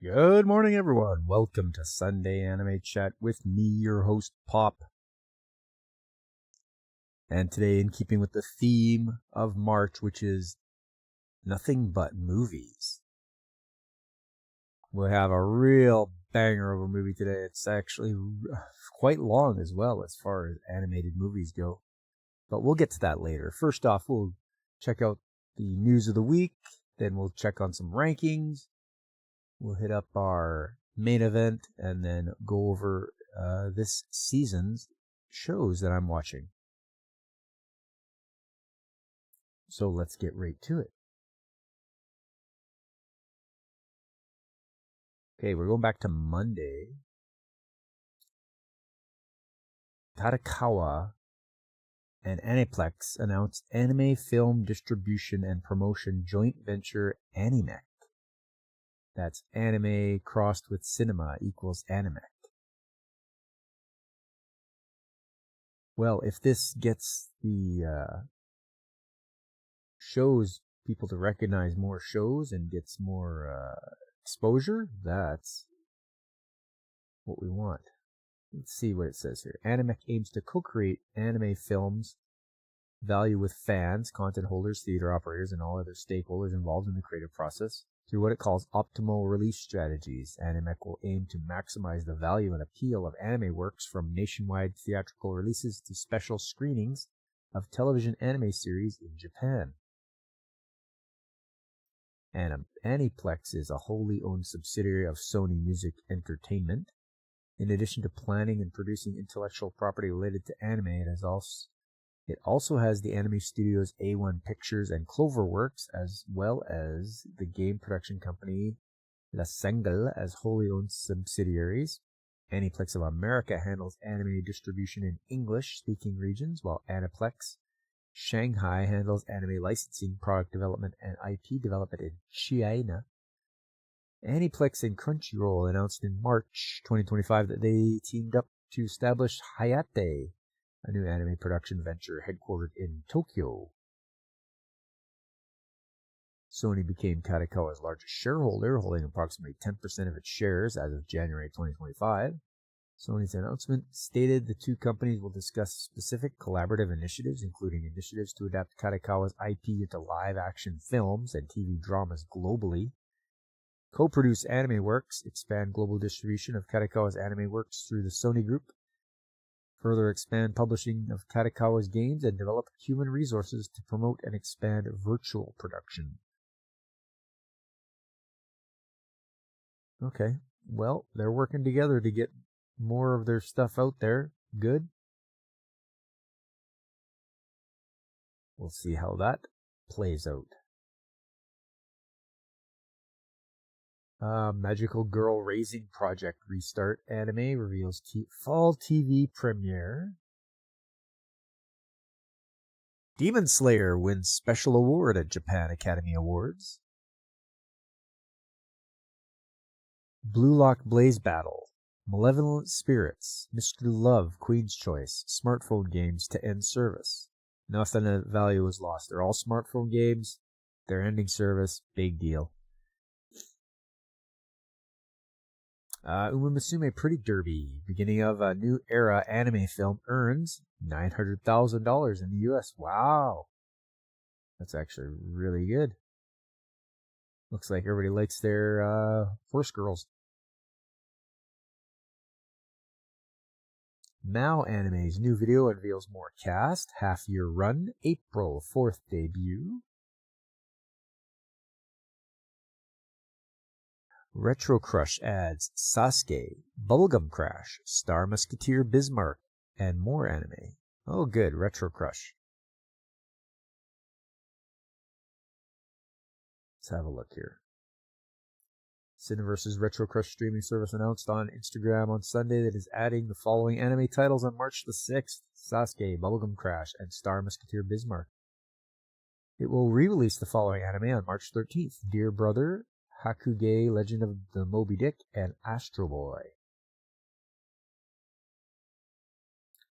Good morning, everyone. Welcome to Sunday Anime Chat with me, your host, Pop. And today, in keeping with the theme of March, which is nothing but movies, we'll have a real banger of a movie today. It's actually quite long as well as far as animated movies go. But we'll get to that later. First off, we'll check out the news of the week. Then we'll check on some rankings. We'll hit up our main event and then go over this season's shows that I'm watching. So let's get right to it. Okay, we're going back to Monday. Katakawa and Aniplex announced anime film distribution and promotion joint venture Animec. That's anime crossed with cinema equals Animec. Well, if this gets the shows people to recognize more shows and gets more exposure, that's what we want. Let's see what it says here. Animec aims to co-create anime films value with fans, content holders, theater operators, and all other stakeholders involved in the creative process through what it calls optimal release strategies. Animec will aim to maximize the value and appeal of anime works from nationwide theatrical releases to special screenings of television anime series in Japan. Aniplex is a wholly owned subsidiary of Sony Music Entertainment. In addition to planning and producing intellectual property related to anime, it also has the anime studios A1 Pictures and Cloverworks, as well as the game production company La Sengel as wholly owned subsidiaries. Aniplex of America handles anime distribution in English-speaking regions, while Aniplex Shanghai handles anime licensing, product development, and IP development in China. Aniplex and Crunchyroll announced in March 2025 that they teamed up to establish Hayate, a new anime production venture headquartered in Tokyo. Sony became Katakawa's largest shareholder, holding approximately 10% of its shares as of January 2025. Sony's announcement stated the two companies will discuss specific collaborative initiatives, including initiatives to adapt Katakawa's IP into live-action films and TV dramas globally, co-produce anime works, expand global distribution of Katakawa's anime works through the Sony Group, further expand publishing of Katakawa's games, and develop human resources to promote and expand virtual production. Okay, well, they're working together to get more of their stuff out there. Good. We'll see how that plays out. Magical Girl Raising Project Restart Anime reveals fall TV premiere. Demon Slayer wins special award at Japan Academy Awards. Blue Lock Blaze Battle. Malevolent Spirits, Mr. Love, Queen's Choice, smartphone games to end service. Nothing of value was lost. They're all smartphone games. They're ending service. Big deal. Umamusume Pretty Derby, beginning of a new era anime film, earns $900,000 in the U.S. Wow. That's actually really good. Looks like everybody likes their horse girls. Mao Anime's new video unveils more cast, half-year run, April 4th debut. Retro Crush adds Sasuke, Bubblegum Crash, Star Musketeer Bismarck, and more anime. Oh good, Retro Crush. Let's have a look here. Cineverse's Retro Crush streaming service announced on Instagram on Sunday that it is adding the following anime titles on March the 6th: Sasuke, Bubblegum Crash, and Star Musketeer Bismarck. It will re-release the following anime on March 13th: Dear Brother, Hakuge, Legend of the Moby Dick, and Astro Boy.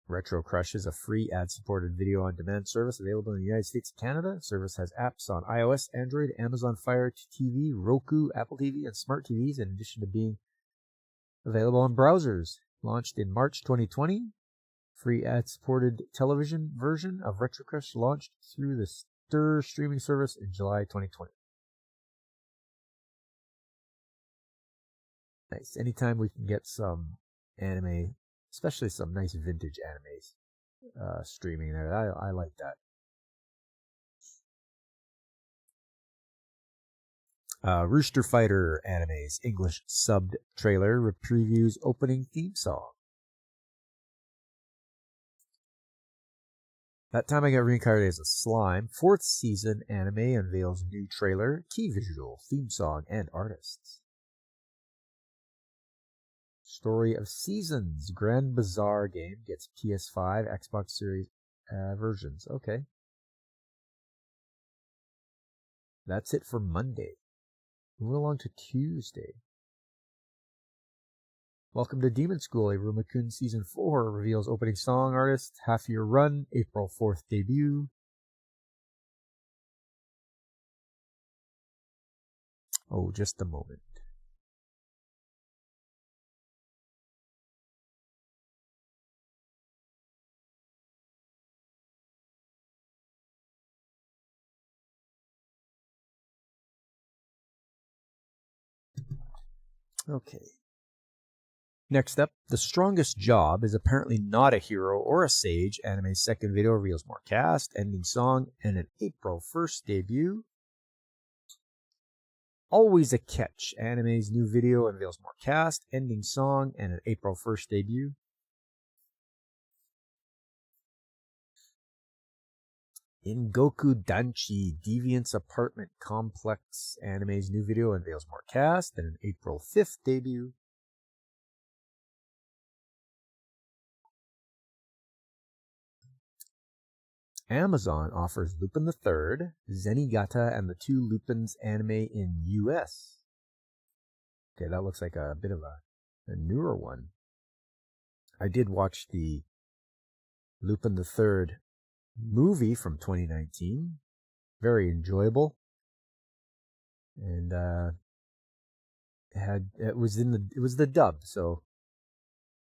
Retro Crush is a free ad-supported video-on-demand service available in the United States and Canada. The service has apps on iOS, Android, Amazon Fire TV, Roku, Apple TV, and smart TVs, in addition to being available on browsers. Launched in March 2020, free ad-supported television version of Retro Crush launched through the Stir streaming service in July 2020. Nice. Anytime we can get some anime, especially some nice vintage animes streaming there, I like that. Rooster Fighter Anime's English subbed trailer previews opening theme song. That Time I Got Reincarnated as a Slime, 4th season anime unveils new trailer, key visual, theme song, and artists. Story of Seasons, Grand Bazaar game gets PS5, Xbox Series versions. Okay. That's it for Monday. Moving along to Tuesday. Welcome to Demon School. A Rumakun Season 4 reveals opening song, artist, half-year run, April 4th debut. Oh, just a moment. Okay. Next up, The Strongest Job is apparently not a hero or a sage. Anime's second video reveals more cast, ending song, and an April 1st debut. Always a Catch. Anime's new video unveils more cast, ending song, and an April 1st debut. In Goku Danchi, Deviant's Apartment Complex. Anime's new video unveils more cast, and an April 5th debut. Amazon offers Lupin III, Zenigata, and the Two Lupins anime in US. Okay, that looks like a bit of a newer one. I did watch the Lupin III movie from 2019. Very enjoyable. And it was the dub, so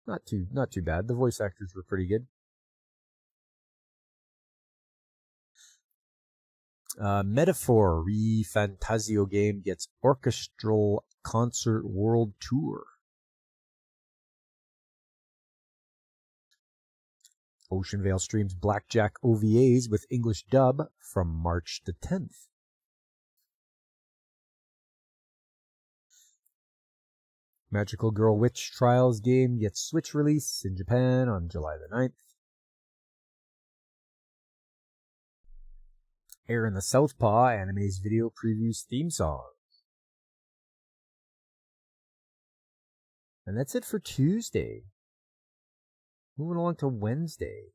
not too bad. The voice actors were pretty good. Metaphor Re-Fantasio game gets orchestral concert world tour. Ocean Vale streams Blackjack OVAs with English dub from March the 10th. Magical Girl Witch Trials game gets Switch release in Japan on July the 9th. Aaron the Southpaw anime's video previews theme song. And that's it for Tuesday. Moving along to Wednesday.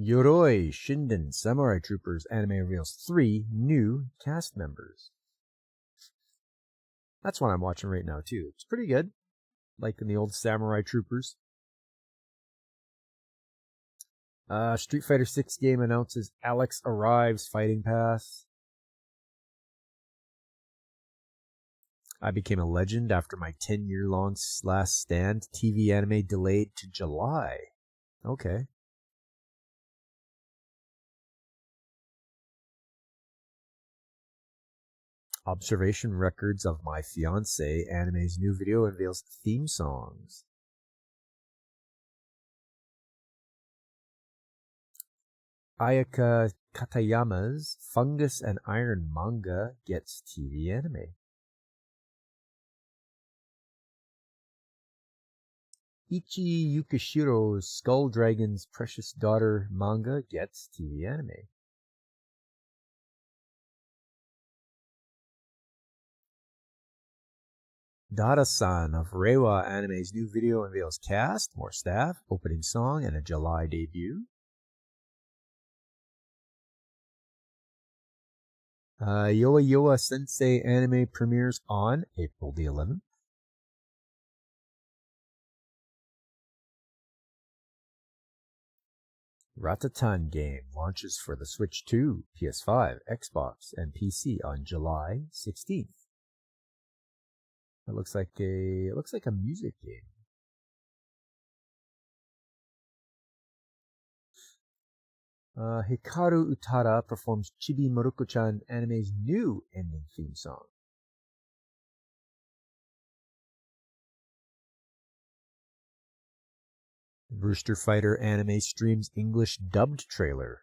Yoroi Shinden Samurai Troopers anime reveals 3 new cast members. That's what I'm watching right now too. It's pretty good. Like in the old Samurai Troopers. Street Fighter 6 game announces Alex Arrives Fighting Pass. I became a legend after my 10-year-long last stand. TV anime delayed to July. Okay. Observation Records of My Fiancé anime's new video unveils theme songs. Ayaka Katayama's Fungus and Iron manga gets TV anime. Ichi Yukishiro's Skull Dragon's Precious Daughter manga gets TV anime. Dada-san of Reiwa anime's new video unveils cast, more staff, opening song, and a July debut. Yoa Yoa Sensei anime premieres on April the 11th. Ratatan game launches for the Switch 2, PS5, Xbox, and PC on July 16th. It looks like a music game. Hikaru Utada performs Chibi Maruko-chan anime's new ending theme song. Rooster Fighter anime streams English dubbed trailer.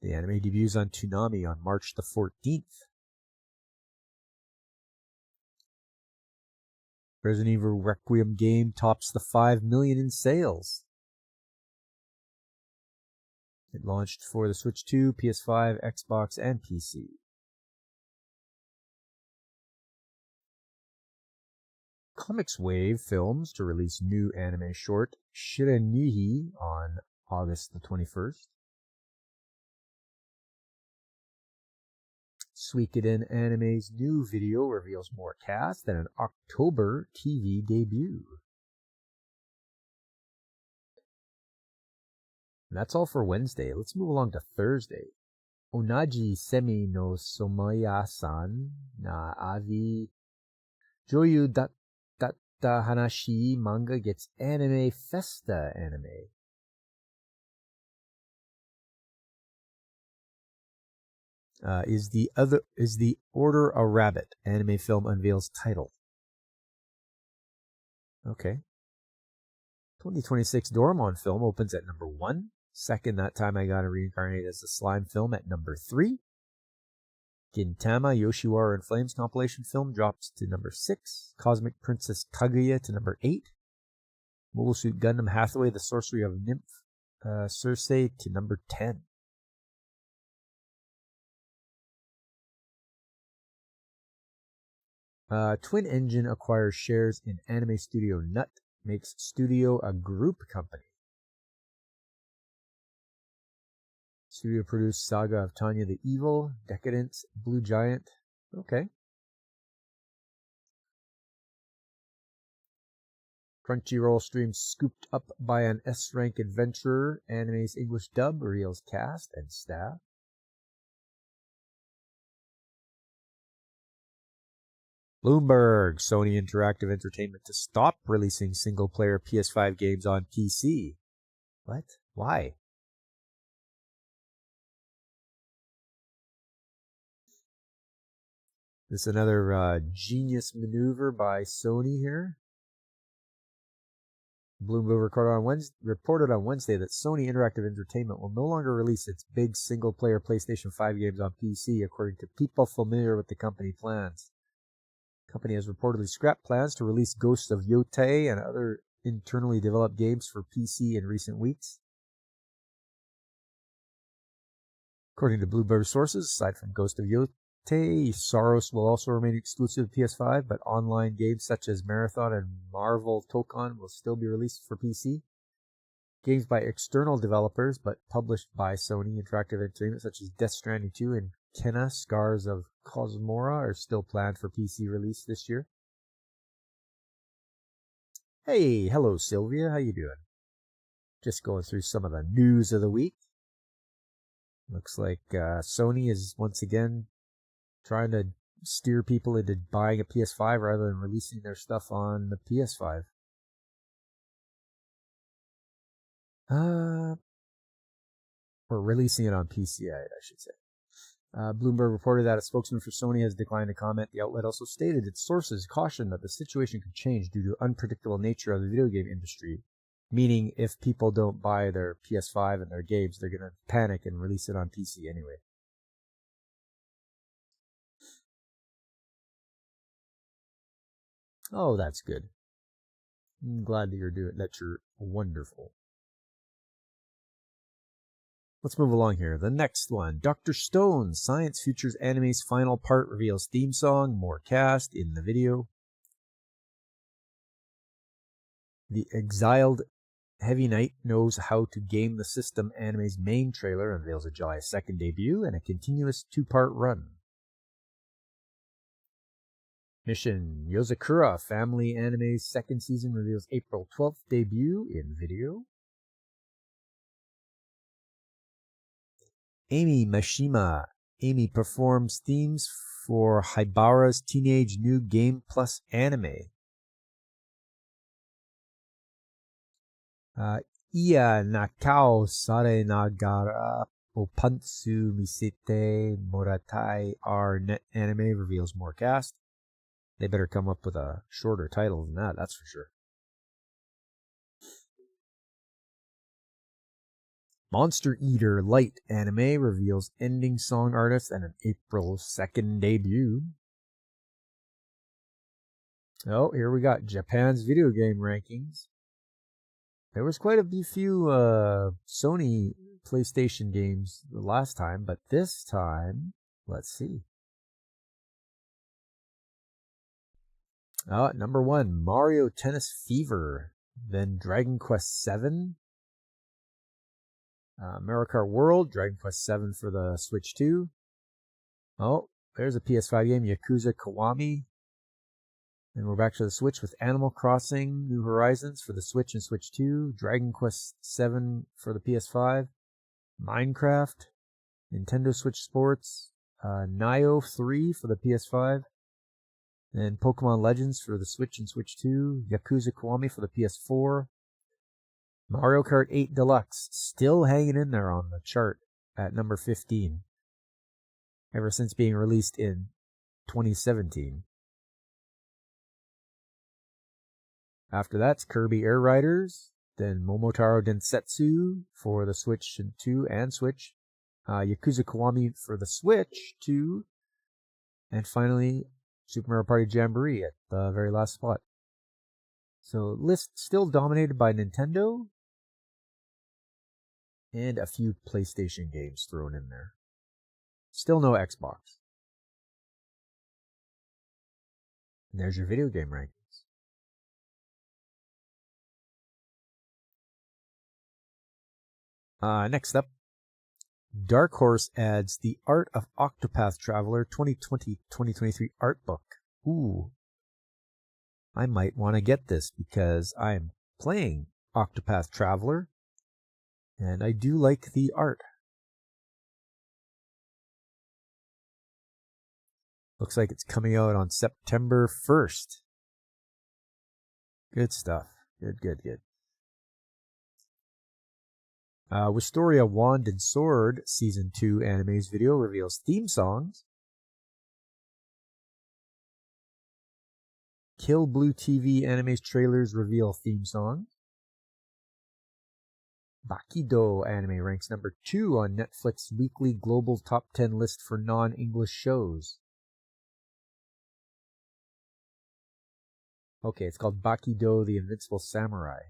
The anime debuts on Toonami on March the 14th. Resident Evil Requiem game tops the 5 million in sales. It launched for the Switch 2, PS5, Xbox, and PC. Comics Wave films to release new anime short Shirenihi on August the 21st. Suikoden Anime's new video reveals more cast and an October TV debut. And that's all for Wednesday. Let's move along to Thursday. Onaji semi no Somaya-san na avi Joyu datta hanashi manga gets anime festa anime. Is the Order a Rabbit anime film unveils title. Okay. 2026 Doraemon film opens at number 1. Second, That Time I Gotta Reincarnate as a Slime film at number 3. Gintama Yoshiwara in Flames compilation film drops to number 6. Cosmic Princess Kaguya to number 8. Mobile Suit Gundam Hathaway, The Sorcery of Nymph Circe to number 10. Twin Engine acquires shares in anime studio Nut, makes studio a group company. Studio produced Saga of Tanya the Evil, Decadence, Blue Giant. Okay. Crunchyroll streams Scooped Up by an S-Rank Adventurer. Anime's English dub reveals cast and staff. Bloomberg, Sony Interactive Entertainment to stop releasing single-player PS5 games on PC. What? Why? This is another genius maneuver by Sony here. Bloomberg reported on Wednesday that Sony Interactive Entertainment will no longer release its big single-player PlayStation 5 games on PC, according to people familiar with the company plans. The company has reportedly scrapped plans to release Ghost of Yotei and other internally developed games for PC in recent weeks. According to Bloomberg sources, aside from Ghost of Yotei, Saros will also remain exclusive to PS5, but online games such as Marathon and Marvel Tokon will still be released for PC. Games by external developers, but published by Sony Interactive Entertainment, such as Death Stranding 2 and Kena, Scars of Cosmora, are still planned for PC release this year. Hey, hello Sylvia, how you doing? Just going through some of the news of the week. Looks like Sony is once again trying to steer people into buying a PS5 rather than releasing their stuff on the PS5. Or releasing it on PC, I should say. Bloomberg reported that a spokesman for Sony has declined to comment. The outlet also stated its sources cautioned that the situation could change due to unpredictable nature of the video game industry. Meaning, if people don't buy their PS5 and their games, they're going to panic and release it on PC anyway. Oh, that's good. I'm glad that you're wonderful. Let's move along here. The next one, Dr. Stone, Science Futures Anime's final part reveals theme song, more cast in the video. The exiled Heavy Knight Knows How to Game the System anime's main trailer unveils a July 2nd debut and a continuous 2-part run. Mission Yozakura Family Anime's second season reveals April 12th debut in video. Amy Mashima. Amy performs themes for Haibara's Teenage New Game Plus anime. Iya Nakao Sare Nagara Opantsu Misete Moratai our net anime reveals more cast. They better come up with a shorter title than that, that's for sure. Monster Eater Light anime reveals ending song artist and an April 2nd debut. Oh, here we got Japan's video game rankings. There was quite a few Sony PlayStation games the last time, but this time, let's see. Number 1, Mario Tennis Fever. Then Dragon Quest VII. Mario Kart World, Dragon Quest VII for the Switch 2. Oh, there's a PS5 game, Yakuza Kiwami. And we're back to the Switch with Animal Crossing New Horizons for the Switch and Switch 2. Dragon Quest VII for the PS5. Minecraft. Nintendo Switch Sports. Nioh 3 for the PS5. And Pokemon Legends for the Switch and Switch 2. Yakuza Kiwami for the PS4. Mario Kart 8 Deluxe, still hanging in there on the chart at number 15, ever since being released in 2017. After that's Kirby Air Riders, then Momotaro Densetsu for the Switch 2 and Switch, Yakuza Kiwami for the Switch 2, and finally Super Mario Party Jamboree at the very last spot. So list still dominated by Nintendo, and a few PlayStation games thrown in there. Still no Xbox. And there's your video game rankings. Next up, Dark Horse adds The Art of Octopath Traveler 2020-2023 art book. Ooh. I might want to get this because I'm playing Octopath Traveler. And I do like the art. Looks like it's coming out on September 1st. Good stuff. Good. Wisteria Wand and Sword Season 2 anime's video reveals theme songs. Kill Blue TV anime's trailers reveal theme songs. Bakido anime ranks number 2 on Netflix weekly global top 10 list for non-English shows. Okay, it's called Bakido the Invincible Samurai.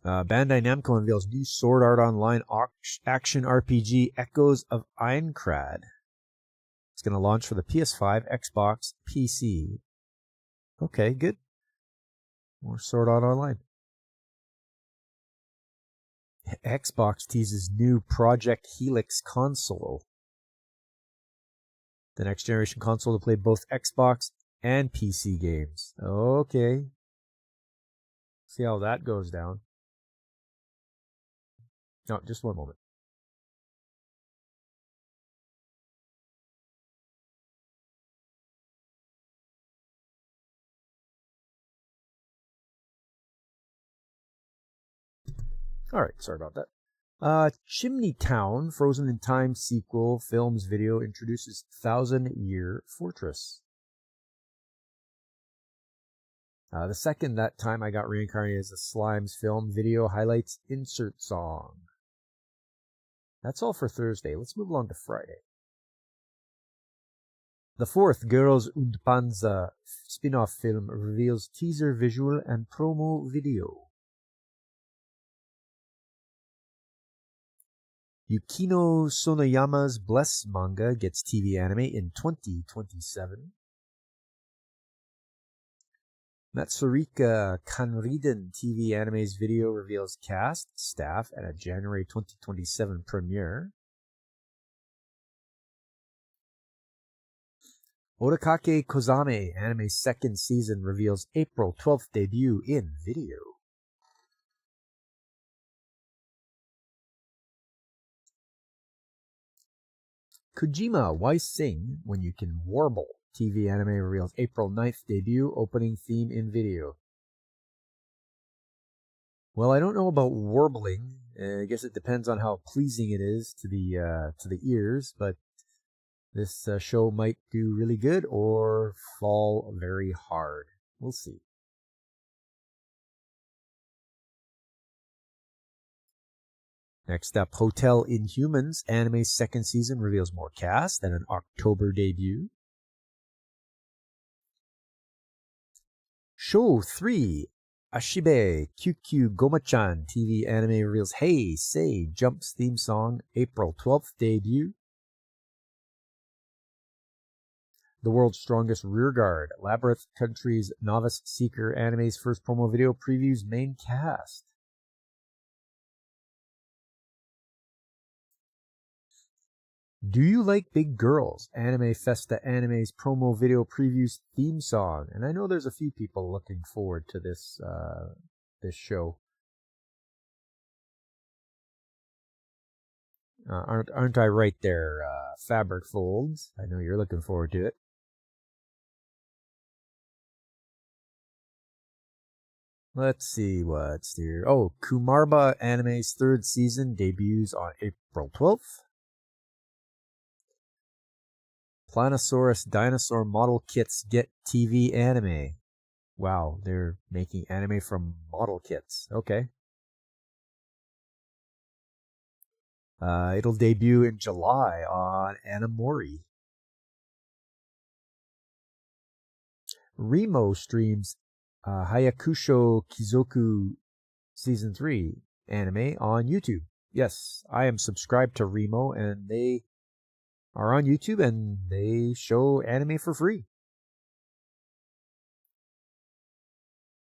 Bandai Namco unveils new Sword Art Online action RPG Echoes of Aincrad. It's going to launch for the PS5, Xbox, PC. Okay, good. More Sword Art Online. Xbox teases new Project Helix console. The next generation console to play both Xbox and PC games. Okay. See how that goes down. No, just one moment. All right, sorry about that. Chimney Town, Frozen in Time sequel, films video introduces 1,000-Year Fortress. The second that time I got reincarnated as a Slimes film video highlights insert song. That's all for Thursday. Let's move along to Friday. The fourth Girls und Panzer spin-off film reveals teaser visual and promo video. Yukino Sonoyama's Bless manga gets TV anime in 2027. Matsurika Kanriden TV Anime's video reveals cast, staff, and a January 2027 premiere. Otakake Kozame Anime's second season reveals April 12th debut in video. Kojima Why Sing When You Can Warble TV anime reveals April 9th debut, opening theme in video. Well, I don't know about warbling. I guess it depends on how pleasing it is to the ears, but this show might do really good or fall very hard. We'll see. Next up, Hotel Inhumans anime's second season reveals more cast and an October debut. Show 3, Ashibe QQ Goma-chan TV anime reveals Hey Say Jumps theme song, April 12th debut. The World's Strongest Rearguard, Labyrinth Country's Novice Seeker anime's first promo video previews main cast. Do You Like Big Girls? Anime Festa Anime's promo video previews theme song. And I know there's a few people looking forward to this show. Aren't I right there, Fabric Folds? I know you're looking forward to it. Let's see what's here. Oh, Kumarba Anime's third season debuts on April 12th. Planosaurus Dinosaur Model Kits get TV anime. Wow, they're making anime from model kits. Okay. It'll debut in July on Anamori. Remo streams Hayakusho Kizoku Season 3 anime on YouTube. Yes, I am subscribed to Remo, and they are on YouTube, and they show anime for free.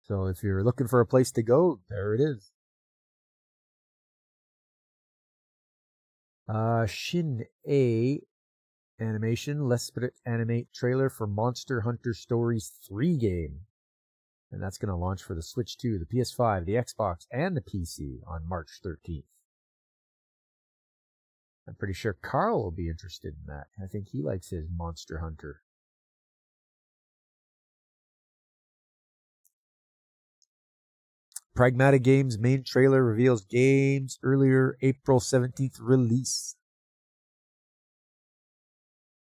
So if you're looking for a place to go, there it is. Shin A Animation, L'Esprit animate trailer for Monster Hunter Stories 3 game. And that's going to launch for the Switch 2, the PS5, the Xbox, and the PC on March 13th. I'm pretty sure Carl will be interested in that. I think he likes his Monster Hunter. Pragmatic Games main trailer reveals game's earlier April 17th release.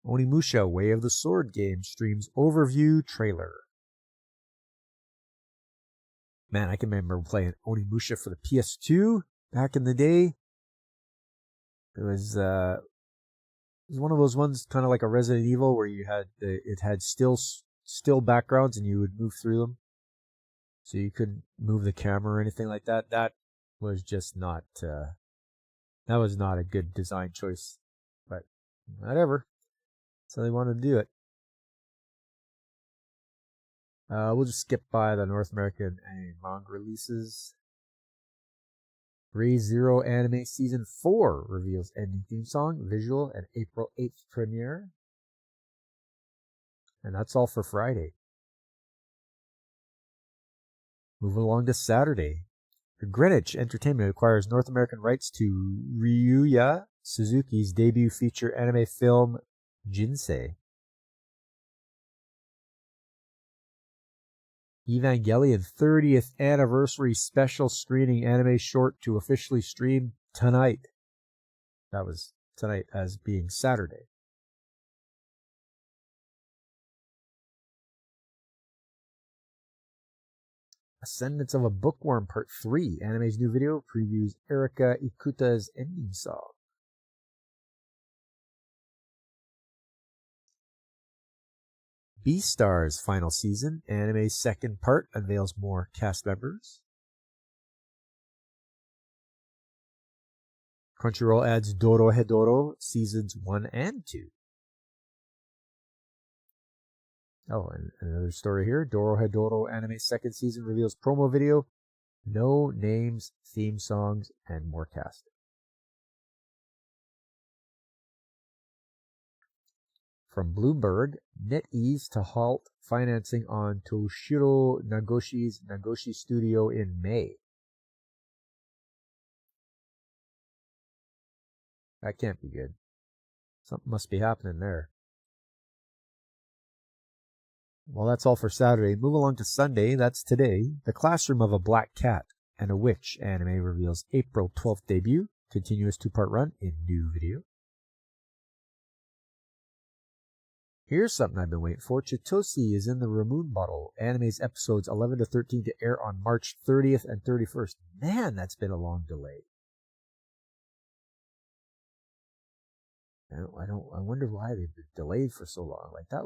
Onimusha Way of the Sword game streams overview trailer. Man, I can remember playing Onimusha for the PS2 back in the day. It was one of those ones, kind of like a Resident Evil, where you had it had still backgrounds and you would move through them, so you couldn't move the camera or anything like that. That was just not a good design choice, but whatever. So they wanted to do it. We'll just skip by the North American and manga releases. Re:Zero Anime Season 4 reveals ending theme song, visual, and April 8th premiere. And that's all for Friday. Moving along to Saturday. Greenwich Entertainment acquires North American rights to Ryuya Suzuki's debut feature anime film, Jinsei. Evangelion 30th Anniversary Special Screening anime short to officially stream tonight. That was tonight as being Saturday. Ascendance of a Bookworm Part 3. Anime's new video previews Erika Ikuta's ending song. Beastar's final season. Anime's second part unveils more cast members. Crunchyroll adds Dorohedoro Seasons 1 and 2. Oh, and another story here. Dorohedoro anime second season reveals promo video, no names, theme songs, and more cast. From Bloomberg, NetEase to halt financing on Toshiro Nagoshi's Nagoshi Studio in May. That can't be good. Something must be happening there. Well, that's all for Saturday. Move along to Sunday. That's today. The Classroom of a Black Cat and a Witch anime reveals April 12th debut. Continuous 2-part run in new video. Here's something I've been waiting for. Chitosi is in the Ramoon bottle. Anime's episodes 11 to 13 to air on March 30th and 31st. Man, that's been a long delay. I wonder why they've been delayed for so long. Like that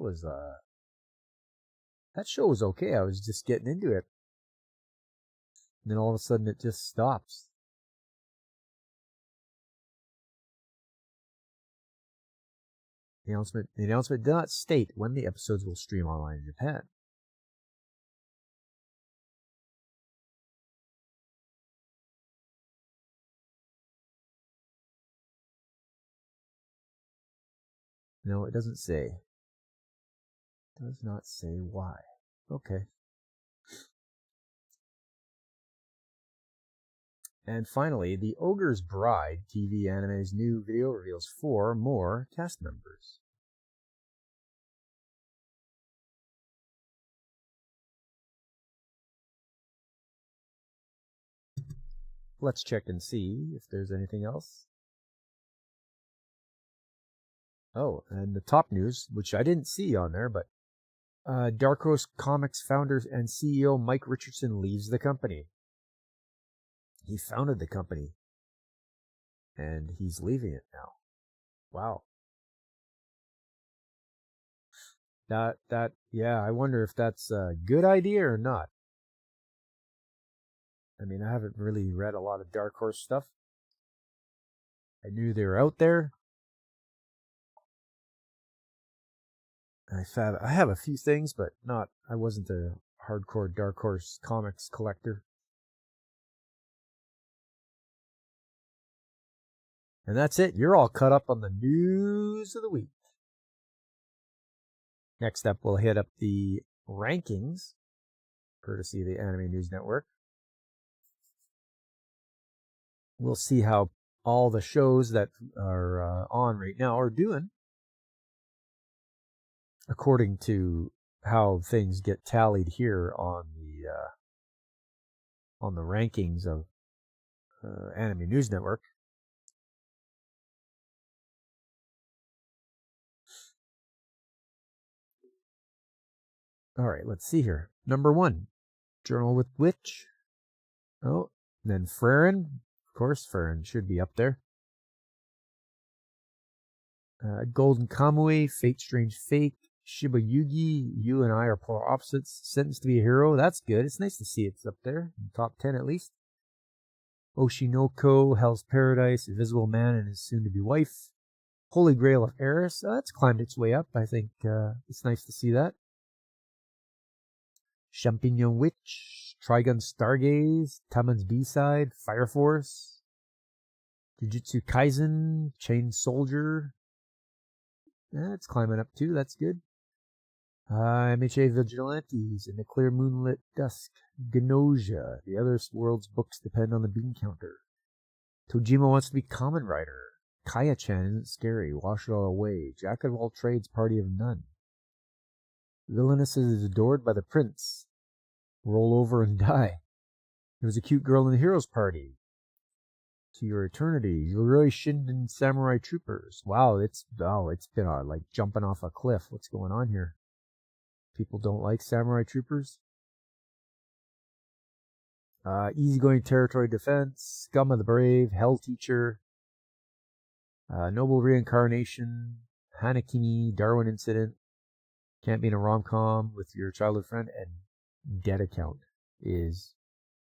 show was okay. I was just getting into it. And then all of a sudden it just stops. The announcement did not state when the episodes will stream online in Japan. No, it doesn't say. It does not say why. Okay. And finally, The Ogre's Bride TV anime's new video reveals 4 more cast members. Let's check and see if there's anything else. Oh, and the top news, which I didn't see on there, but Dark Horse Comics founder and CEO Mike Richardson leaves the company. He founded the company, and he's leaving it now. Wow. Yeah, I wonder if that's a good idea or not. I mean, I haven't really read a lot of Dark Horse stuff. I knew they were out there. I have a few things, but I wasn't a hardcore Dark Horse Comics collector. And that's it. You're all caught up on the news of the week. Next up, we'll hit up the rankings, courtesy of the Anime News Network. We'll see how all the shows that are on right now are doing, according to how things get tallied here on the rankings of Anime News Network. All right, let's see here. Number 1, Journal with Witch. Oh, then Frieren. Of course, Frieren should be up there. Golden Kamui, Fate Strange Fake, Shiba Yugi, You and I Are Polar Opposites, Sentenced to be a Hero. That's good. It's nice to see it's up there, in top 10 at least. Oshinoko, Hell's Paradise, Invisible Man and His Soon-to-be Wife, Holy Grail of Eris. That's climbed its way up. I think it's nice to see that. Champignon Witch, Trigun Stargaze, Taman's B-Side, Fire Force, Jujutsu Kaisen, Chain Soldier. It's climbing up too, that's good. MHA Vigilantes, In the Clear Moonlit Dusk, Gnosia, The Other World's Books Depend on the Bean Counter. Tojima Wants to be Kamen Rider, Kaya-chan Isn't Scary, Wash It All Away, Jack of All Trades, Party of None. Villainess is adored by the prince. Roll over and die. There was a cute girl in the hero's party. To Your Eternity. Yoroi Shinden Samurai Troopers. Wow, it's been like jumping off a cliff. What's going on here? People don't like Samurai Troopers. Easygoing Territory Defense. Scum of the Brave. Hell Teacher. Noble Reincarnation. Hanakini. Darwin Incident. Can't Be in a Rom-Com with Your Childhood Friend. And Dead Account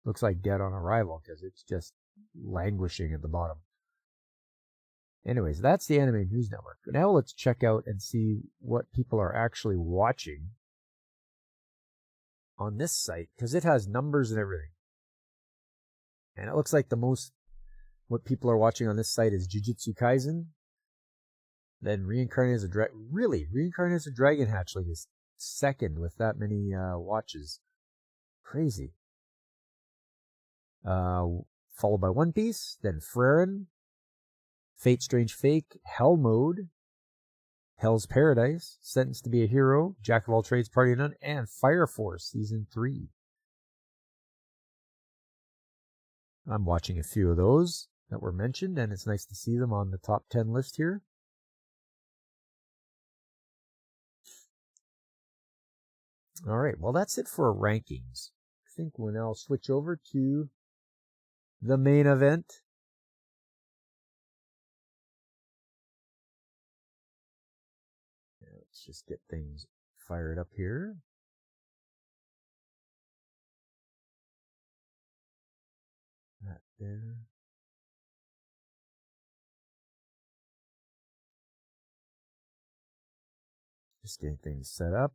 looks like dead on arrival because it's just languishing at the bottom. Anyways, that's the Anime News Network. Now let's check out and see what people are actually watching on this site because it has numbers and everything. And it looks like what people are watching on this site is Jujutsu Kaisen. Then Reincarnated as a Dragon. Really? Reincarnated as a Dragon Hatchling is second with that many watches. Crazy. Followed by One Piece, then Frieren, Fate Strange Fake, Hell Mode, Hell's Paradise, Sentenced to be a Hero, Jack of All Trades, Party of None, and Fire Force Season 3. I'm watching a few of those that were mentioned, and it's nice to see them on the top 10 list here. All right, well, that's it for rankings. I think we'll now switch over to the main event. Let's just get things fired up here. That there. Just getting things set up.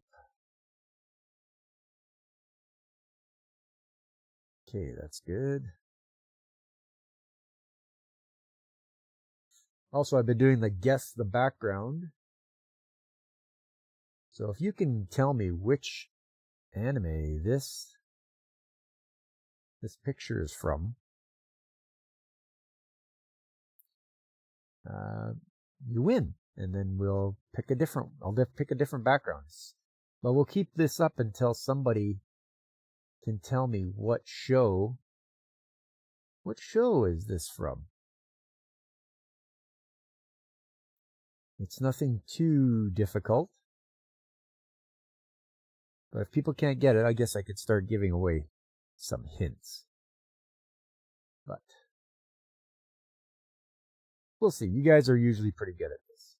Okay, that's good. Also, I've been doing the guess the background. So if you can tell me which anime this picture is from, you win. And then we'll pick a different, I'll pick a different background. But we'll keep this up until somebody can tell me what show is this from? It's nothing too difficult. But if people can't get it, I guess I could start giving away some hints. But we'll see. You guys are usually pretty good at this.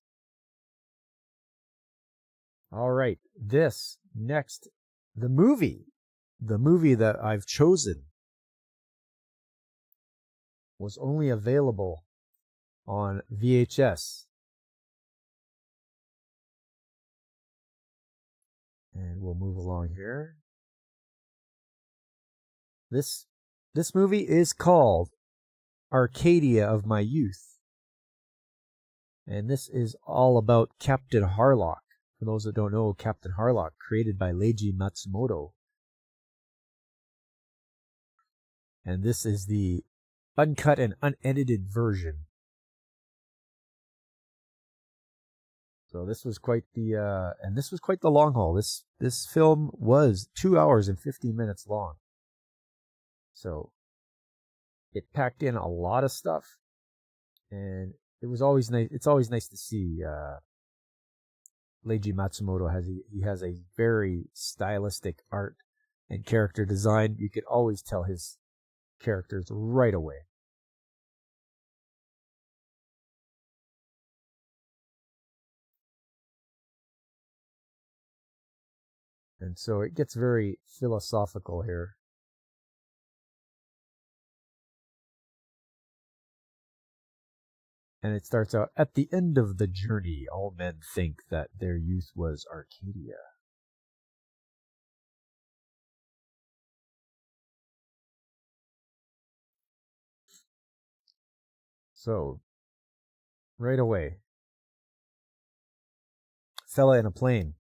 All right. This next, the movie that I've chosen was only available on VHS. And we'll move along here. This movie is called Arcadia of My Youth. And this is all about Captain Harlock. For those that don't know, Captain Harlock, created by Leiji Matsumoto. And this is the uncut and unedited version. So this was quite the long haul. This film was 2 hours and 15 minutes long. So it packed in a lot of stuff, and it was always nice. It's always nice to see Leiji Matsumoto has a very stylistic art and character design. You could always tell his characters right away. And so it gets very philosophical here. And it starts out, at the end of the journey, all men think that their youth was Arcadia. So, right away, fella in a plane.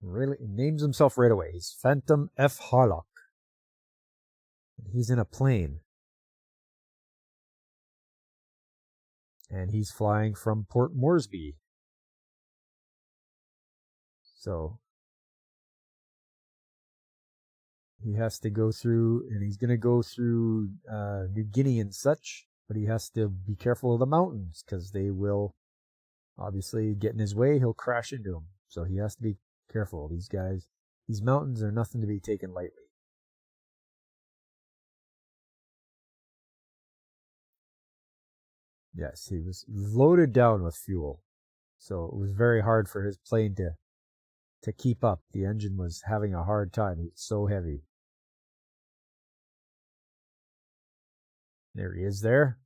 Really names himself right away. He's Phantom F. Harlock. He's in a plane. And he's flying from Port Moresby. So he has to go through, and he's going to go through New Guinea and such, but he has to be careful of the mountains because they will obviously get in his way. He'll crash into them. So he has to be careful. These mountains are nothing to be taken lightly. Yes, he was loaded down with fuel. So it was very hard for his plane to keep up. The engine was having a hard time. It's so heavy. There he is there.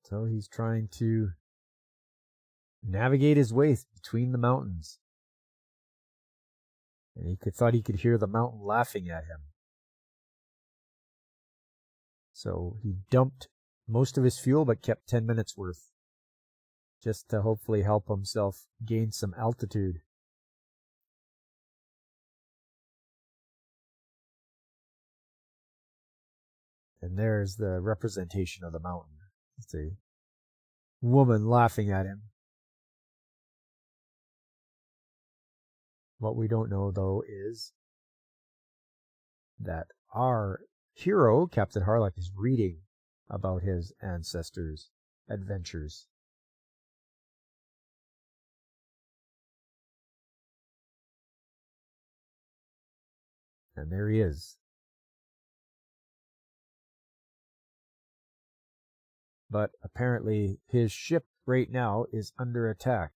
So he's trying to navigate his way between the mountains. And he thought he could hear the mountain laughing at him. So he dumped most of his fuel but kept 10 minutes worth, just to hopefully help himself gain some altitude. And there's the representation of the mountain. It's a woman laughing at him. What we don't know, though, is that our hero, Captain Harlock, is reading about his ancestors' adventures. And there he is. But apparently his ship right now is under attack.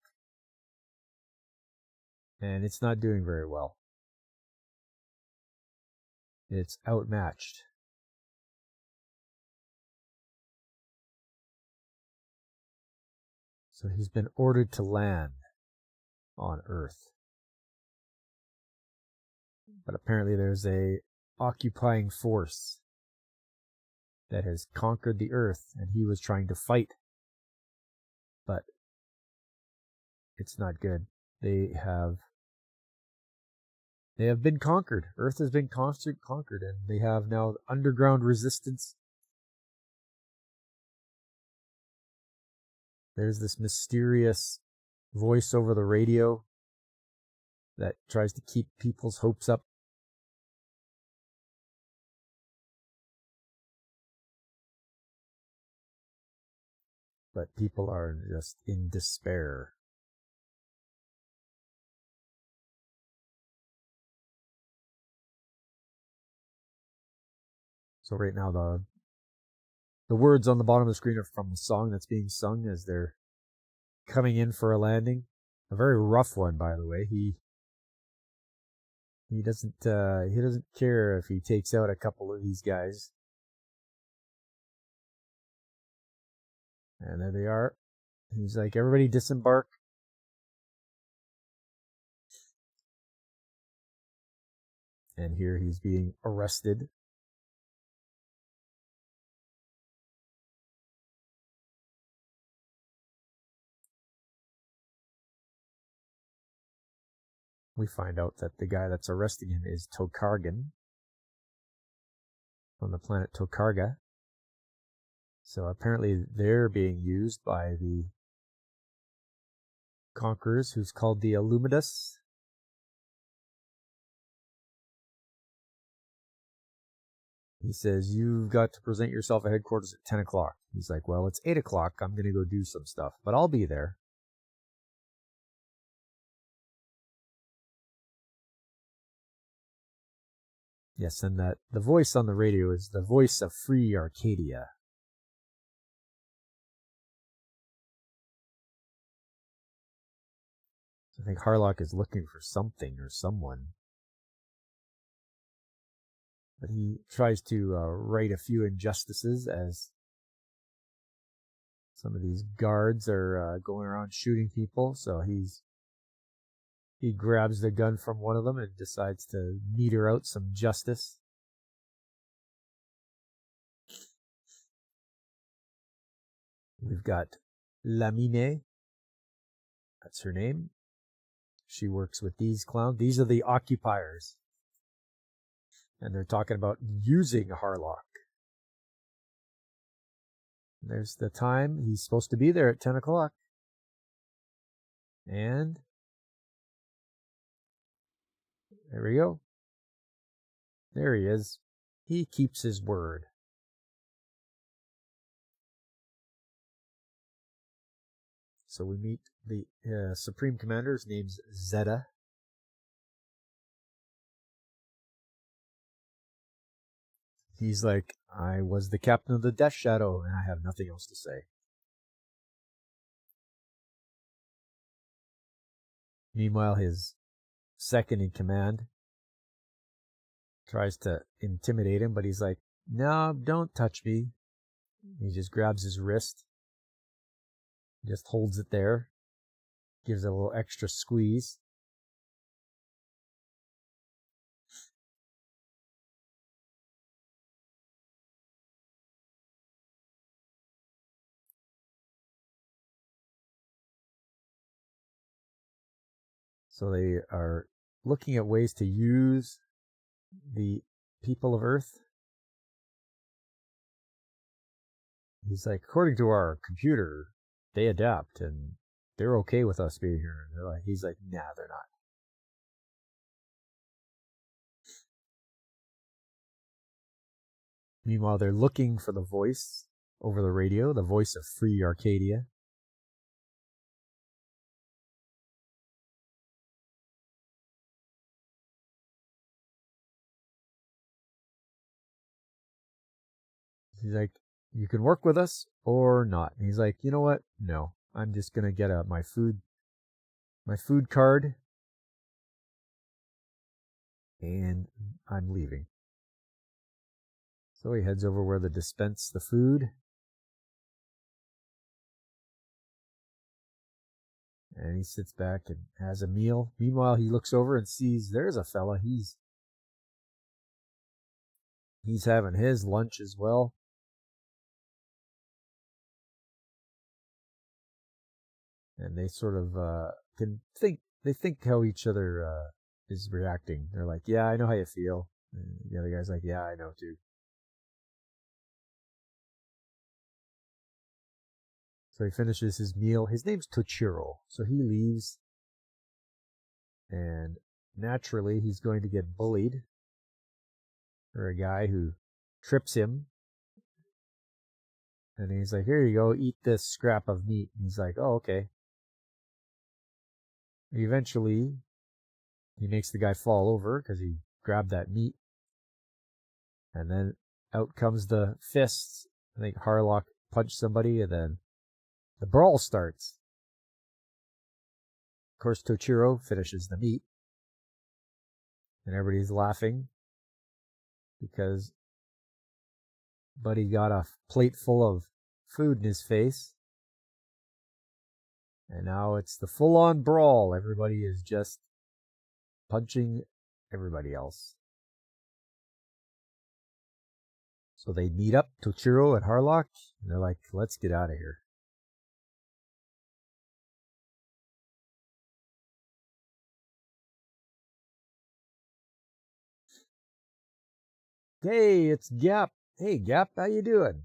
And it's not doing very well. It's outmatched. So he's been ordered to land on Earth. But apparently there's a occupying force that has conquered the Earth, and he was trying to fight. But it's not good. They have been conquered. Earth has been conquered, and they have now underground resistance. There's this mysterious voice over the radio that tries to keep people's hopes up. But people are just in despair. So right now the words on the bottom of the screen are from the song that's being sung as they're coming in for a landing. A very rough one, by the way. He doesn't care if he takes out a couple of these guys. And there they are. He's like, everybody disembark. And here he's being arrested. We find out that the guy that's arresting him is Tokargan from the planet Tokarga. So apparently they're being used by the conquerors, who's called the Illuminus. He says, you've got to present yourself at headquarters at 10 o'clock. He's like, well, it's 8 o'clock. I'm going to go do some stuff, but I'll be there. Yes, and that the voice on the radio is the voice of Free Arcadia. I think Harlock is looking for something or someone. But he tries to right a few injustices as some of these guards are going around shooting people. So he grabs the gun from one of them and decides to meter out some justice. We've got Lamine. That's her name. She works with these clowns. These are the occupiers. And they're talking about using Harlock. There's the time. He's supposed to be there at 10 o'clock. And there we go. There he is. He keeps his word. So we meet the Supreme Commander. His name's Zeta. He's like, I was the captain of the Death Shadow, and I have nothing else to say. Meanwhile, his second in command tries to intimidate him, but he's like, no, don't touch me. He just grabs his wrist, just holds it there. gives it a little extra squeeze. So they are looking at ways to use the people of Earth. He's like, according to our computer, they adapt and they're okay with us being here. And he's like, nah, they're not. Meanwhile, they're looking for the voice over the radio, the voice of Free Arcadia. He's like, you can work with us or not. And he's like, you know what? No, I'm just gonna get my food card, and I'm leaving. So he heads over where they dispense the food, and he sits back and has a meal. Meanwhile, he looks over and sees there's a fella. He's having his lunch as well. And they sort of they think how each other is reacting. They're like, yeah, I know how you feel. And the other guy's like, yeah, I know too. So he finishes his meal. His name's Tochiro. So he leaves. And naturally, he's going to get bullied for a guy who trips him. And he's like, here you go, eat this scrap of meat. And he's like, oh, okay. Eventually, he makes the guy fall over because he grabbed that meat. And then out comes the fists. I think Harlock punched somebody, and then the brawl starts. Of course, Tochiro finishes the meat. And everybody's laughing because Buddy got a plate full of food in his face. And now it's the full-on brawl. Everybody is just punching everybody else. So they meet up, Tochiro and Harlock, and they're like, let's get out of here. Hey, it's Gap. Hey, Gap, how you doing?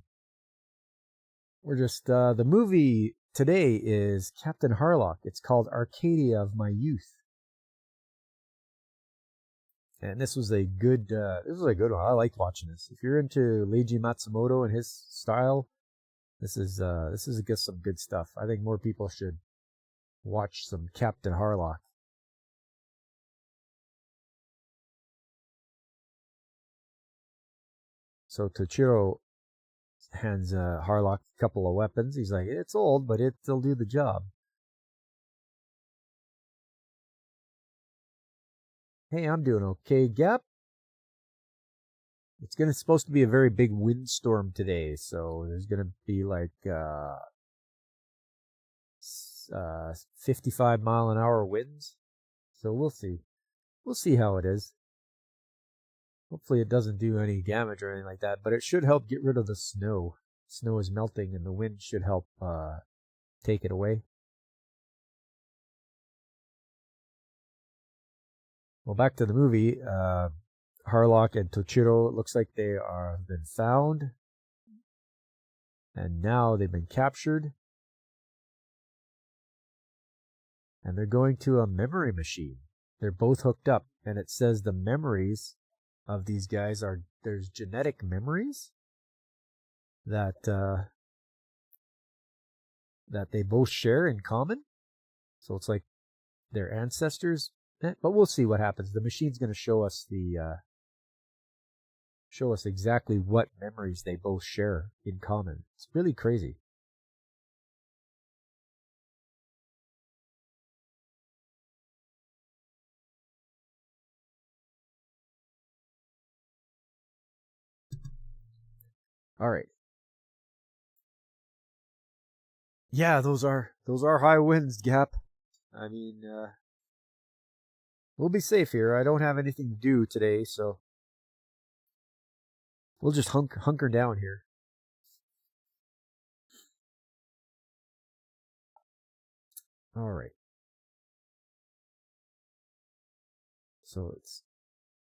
We're just, the movie today is Captain Harlock. It's called Arcadia of My Youth. And this was a good one. I liked watching this. If you're into Leiji Matsumoto and his style, this is I guess some good stuff. I think more people should watch some Captain Harlock. So Tochiro hands Harlock a couple of weapons. He's like, it's old, but it'll do the job. Hey, I'm doing okay, Gap. It's supposed to be a very big windstorm today, so there's gonna be like 55 mile an hour winds. So we'll see. We'll see how it is. Hopefully it doesn't do any damage or anything like that, but it should help get rid of the snow. Snow is melting and the wind should help take it away. Well, back to the movie. Harlock and Tochiro, it looks like they have been found. And now they've been captured. And they're going to a memory machine. They're both hooked up. And it says the memories of these guys there's genetic memories that they both share in common. So it's like their ancestors. But we'll see what happens. The machine's going to show us show us exactly what memories they both share in common. It's really crazy. All right. Yeah, those are high winds, Gap. I mean, we'll be safe here. I don't have anything to do today, so we'll just hunker down here. All right. So it's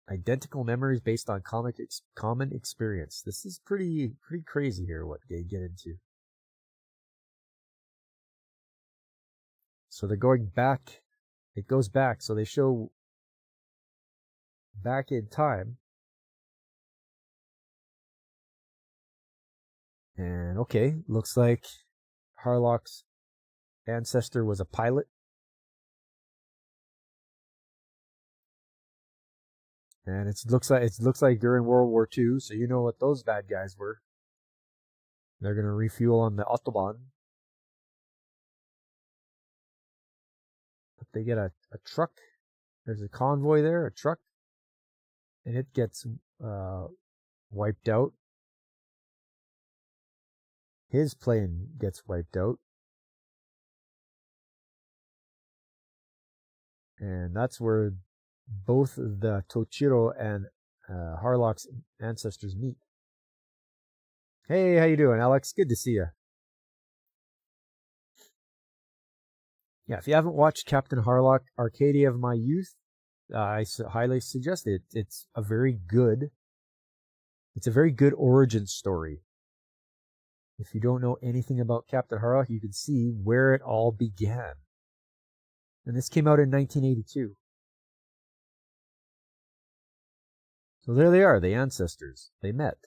identical memories based on common experience. This is pretty crazy here what they get into. So they're going back. It goes back. So they show back in time. And okay, looks like Harlock's ancestor was a pilot. And it looks like during World War II, so you know what those bad guys were. They're gonna refuel on the Autobahn. But they get a truck. There's a convoy there, a truck, and it gets wiped out. His plane gets wiped out. And that's where both the Tochiro and Harlock's ancestors meet. Hey, how you doing, Alex? Good to see you. Yeah, if you haven't watched Captain Harlock, Arcadia of My Youth, I highly suggest it. It's a very good origin story. If you don't know anything about Captain Harlock, you can see where it all began. And this came out in 1982. So there they are, the ancestors. They met.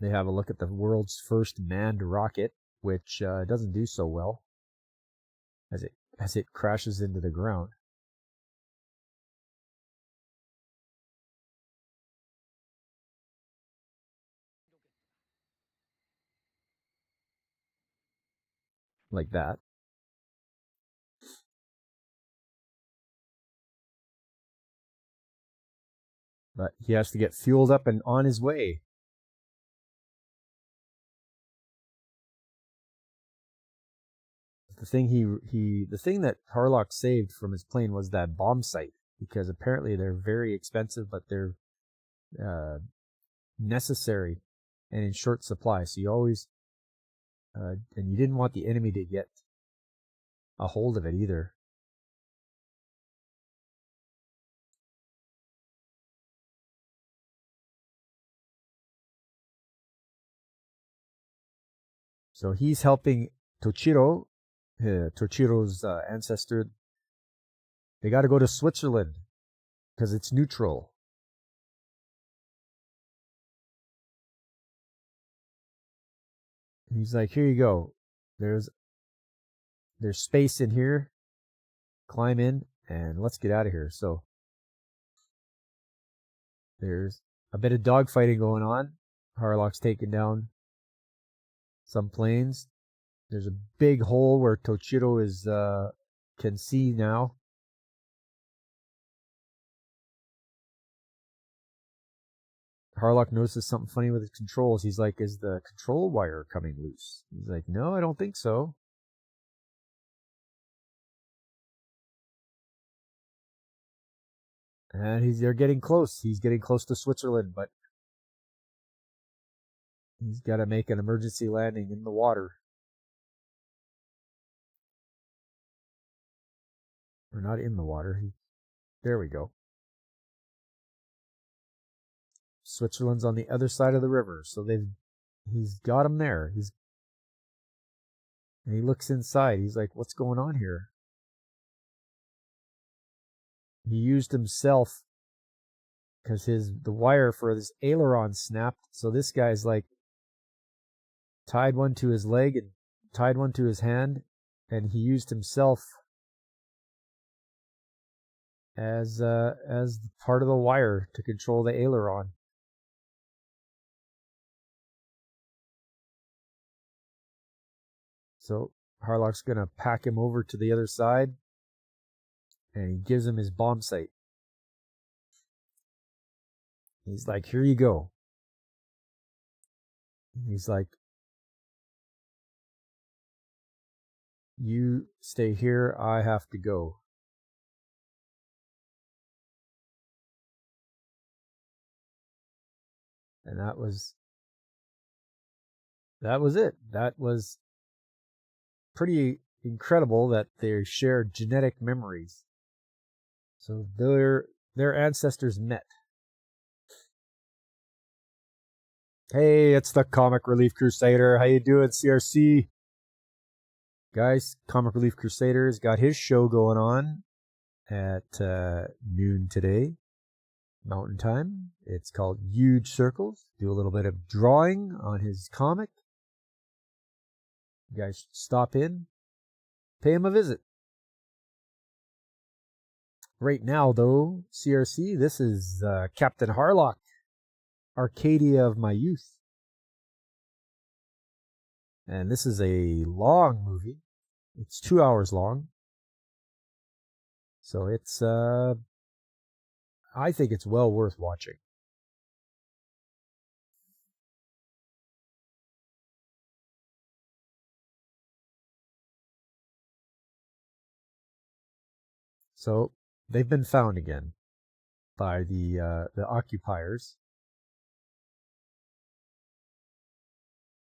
They have a look at the world's first manned rocket, which doesn't do so well as it crashes into the ground. Like that. But he has to get fueled up and on his way. The thing that Harlock saved from his plane was that bomb sight, because apparently they're very expensive, but they're necessary and in short supply. So you always and you didn't want the enemy to get a hold of it either. So he's helping Tochiro, Tochiro's ancestor. They got to go to Switzerland because it's neutral. He's like, here you go. There's space in here. Climb in and let's get out of here. So there's a bit of dogfighting going on. Harlock's taking down some planes. There's a big hole where Tochiro is can see now. Harlock notices something funny with his controls. He's like, is the control wire coming loose? He's like, no, I don't think so. And they're getting close. He's getting close to Switzerland, but he's got to make an emergency landing in the water. Or not in the water. There we go. Switzerland's on the other side of the river, so he's got him there. And he looks inside. He's like, what's going on here? He used himself because the wire for this aileron snapped. So this guy's like tied one to his leg and tied one to his hand, and he used himself as part of the wire to control the aileron. So Harlock's gonna pack him over to the other side, and he gives him his bomb sight. He's like, here you go. He's like, you stay here, I have to go. And that was it. That was pretty incredible that they shared genetic memories. So their ancestors met. Hey, it's the Comic Relief Crusader. How you doing, CRC? Guys, Comic Relief Crusader's got his show going on at noon today, Mountain Time. It's called Huge Circles. Do a little bit of drawing on his comic. You guys stop in, pay him a visit. Right now, though, CRC, this is Captain Harlock, Arcadia of my youth. And this is a long movie. It's 2 hours long. So it's, I think it's well worth watching. So they've been found again by the occupiers.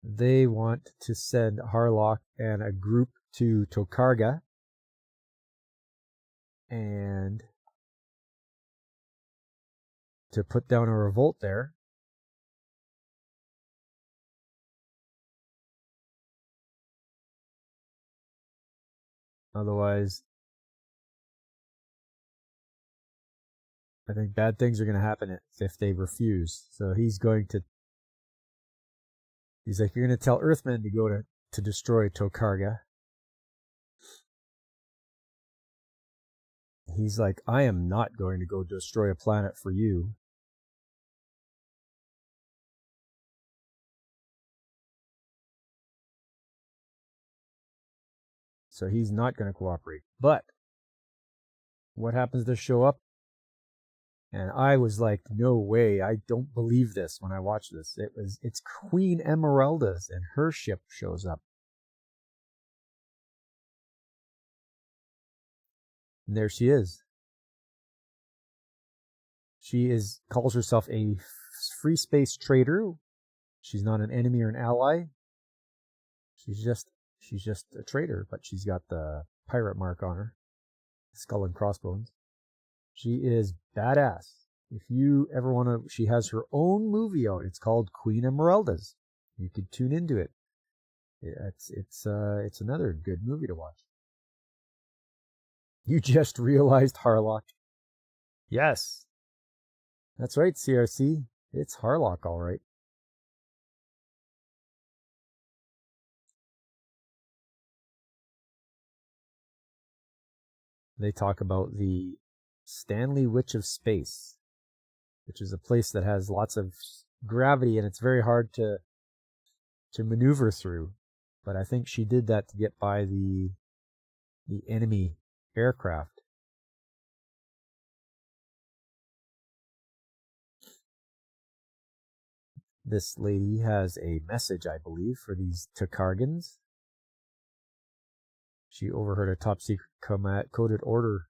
They want to send Harlock and a group to Tokarga and to put down a revolt there. Otherwise, I think bad things are going to happen if they refuse. So he's like, you're going to tell Earthmen to go to destroy Tokarga. He's like, I am not going to go destroy a planet for you. So he's not going to cooperate. But what happens to show up? And I was like, no way, I don't believe this when I watched this. It's Queen Emeralda's, and her ship shows up. And there she is. She calls herself a free space trader. She's not an enemy or an ally. She's just a trader, but she's got the pirate mark on her. Skull and crossbones. She is badass. If you ever want to, she has her own movie out. It's called Queen Emeralda's. You could tune into it. It's another good movie to watch. You just realized Harlock. Yes. That's right, CRC. It's Harlock, all right. They talk about the Stanley Witch of Space, which is a place that has lots of gravity and it's very hard to maneuver through. But I think she did that to get by the enemy aircraft. This lady has a message, I believe, for these Tokargans. She overheard a top secret coded order.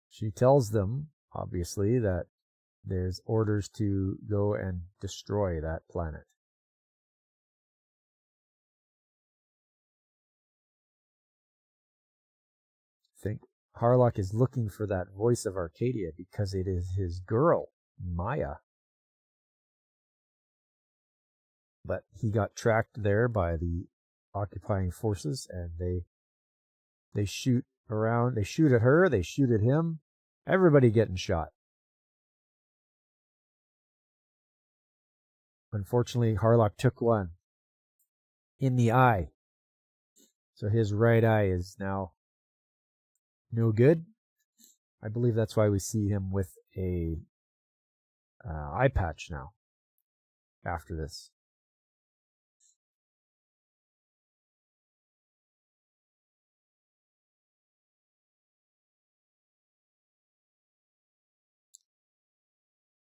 She tells them, obviously, that there's orders to go and destroy that planet. I think Harlock is looking for that voice of Arcadia because it is his girl, Maya. But he got tracked there by the occupying forces, and they shoot around. They shoot at her. They shoot at him. Everybody getting shot. Unfortunately, Harlock took one in the eye. So his right eye is now no good. I believe that's why we see him with a eye patch now after this.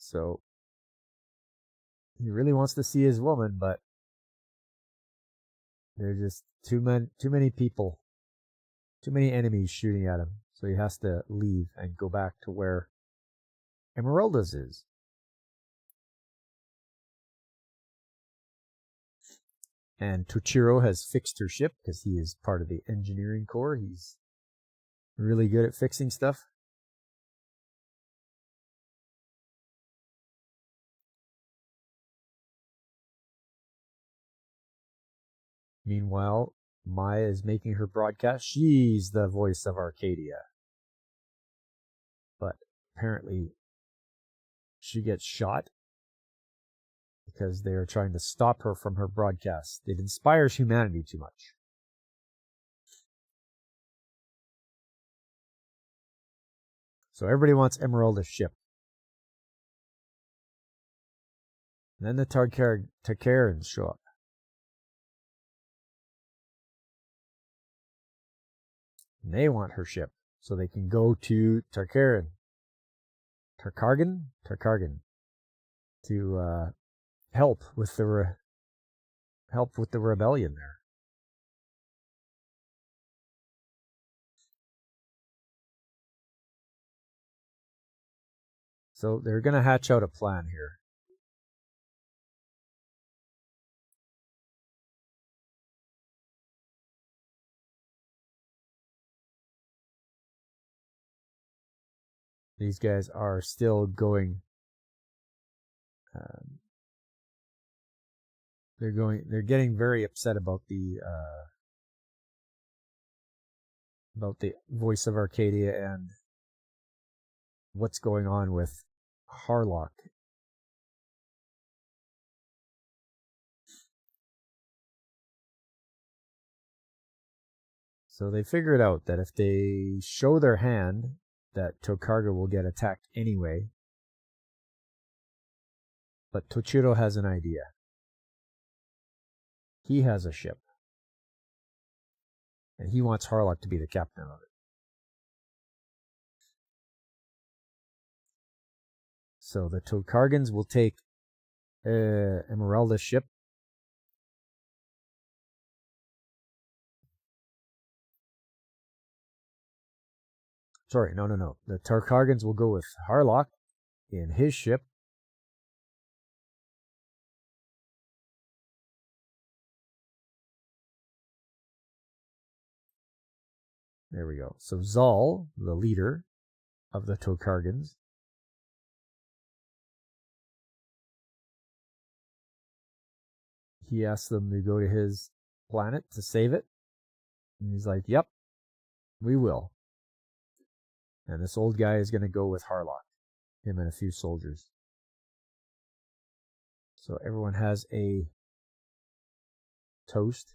So he really wants to see his woman, but there's just too many people, too many enemies shooting at him. So he has to leave and go back to where Emeralda's is. And Tochiro has fixed her ship because he is part of the engineering corps. He's really good at fixing stuff. Meanwhile, Maya is making her broadcast. She's the voice of Arcadia. But apparently she gets shot because they are trying to stop her from her broadcast. It inspires humanity too much. So everybody wants Emeralda's ship. And then the Targarins show up. And they want her ship so they can go to Tarkargan, to help with the rebellion there. So they're going to hatch out a plan here. These guys are still going. They're getting very upset about the voice of Arcadia and what's going on with Harlock. So they figured out that if they show their hand, that Tokarga will get attacked anyway. But Tochiro has an idea. He has a ship. And he wants Harlock to be the captain of it. So the Tokargans will take Emeralda's ship. Sorry, no. The Tarkargans will go with Harlock in his ship. There we go. So Zal, the leader of the Tokargans, he asks them to go to his planet to save it. And he's like, yep, we will. And this old guy is going to go with Harlock, him and a few soldiers. So everyone has a toast.